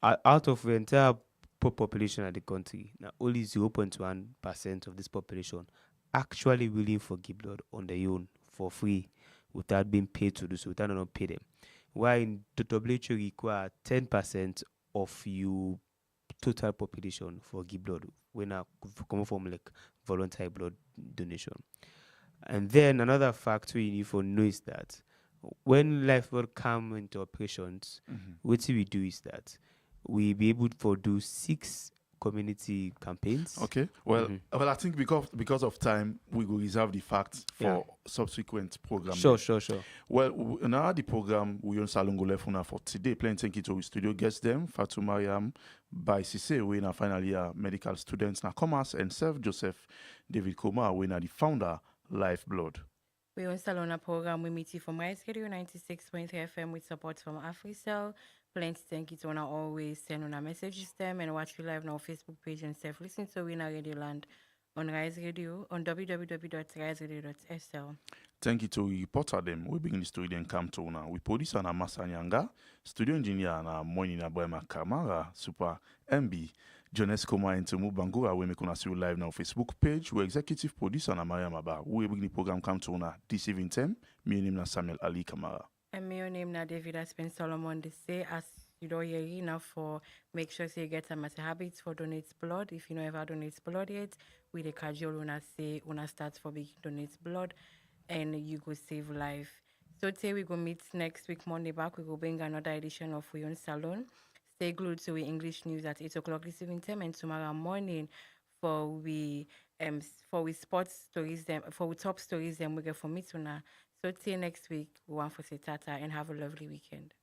S2: out of the entire population of the country, now only 0.1% of this population actually willing for give blood on their own for free without being paid to do so, without not pay them. While in the WHO require 10% of you total population for give blood when I come from like voluntary blood donation. And then another factor you need for know is that when lifeblood come into operations, what we do is that we be able to do 6 community campaigns.
S3: Okay. Well, well, I think because of time, we will reserve the facts for
S2: Yeah.
S3: subsequent program.
S2: Sure.
S3: Well, now the program we on Salon go left for today. Playing thank you to our studio guests them, Fatou Mariam, by Cisse, we na final year medical students na commerce, and Seth Joseph David Koma, we na the founder Lifeblood.
S1: We on Salona program, we meet you from Radio 96.3 FM with support from AfriCell. Plenty thank you to wanna always send on our messages them and watch you live on our Facebook page and self listen to we in our Radio Land on Rise Radio on www.riseradio.sl.
S3: Thank you to reporter them. We begin the story then come to now. We producer na Masanyanga, studio engineer na Moni na Boema Kamara, Super MB, Jones Koma and Temu Bangura. We make on see you live now Facebook page. We executive producer na Maria Maba. We begin the program come to now this evening time. My name na Samuel Ali Kamara.
S1: And my name na David Aspen Solomon. They say as you don't hear enough for make sure say you get some as a habit for donate blood. If you know ever donate blood yet, we the casual una say una start for big donate blood and you go save life. So today we go meet next week Monday back. We go bring another edition of YONE Salone. Stay glued to we English news at 8 o'clock this evening time, and tomorrow morning for we sports stories them for we top stories them we get for me tonight. So till next week, we want to say tata and have a lovely weekend.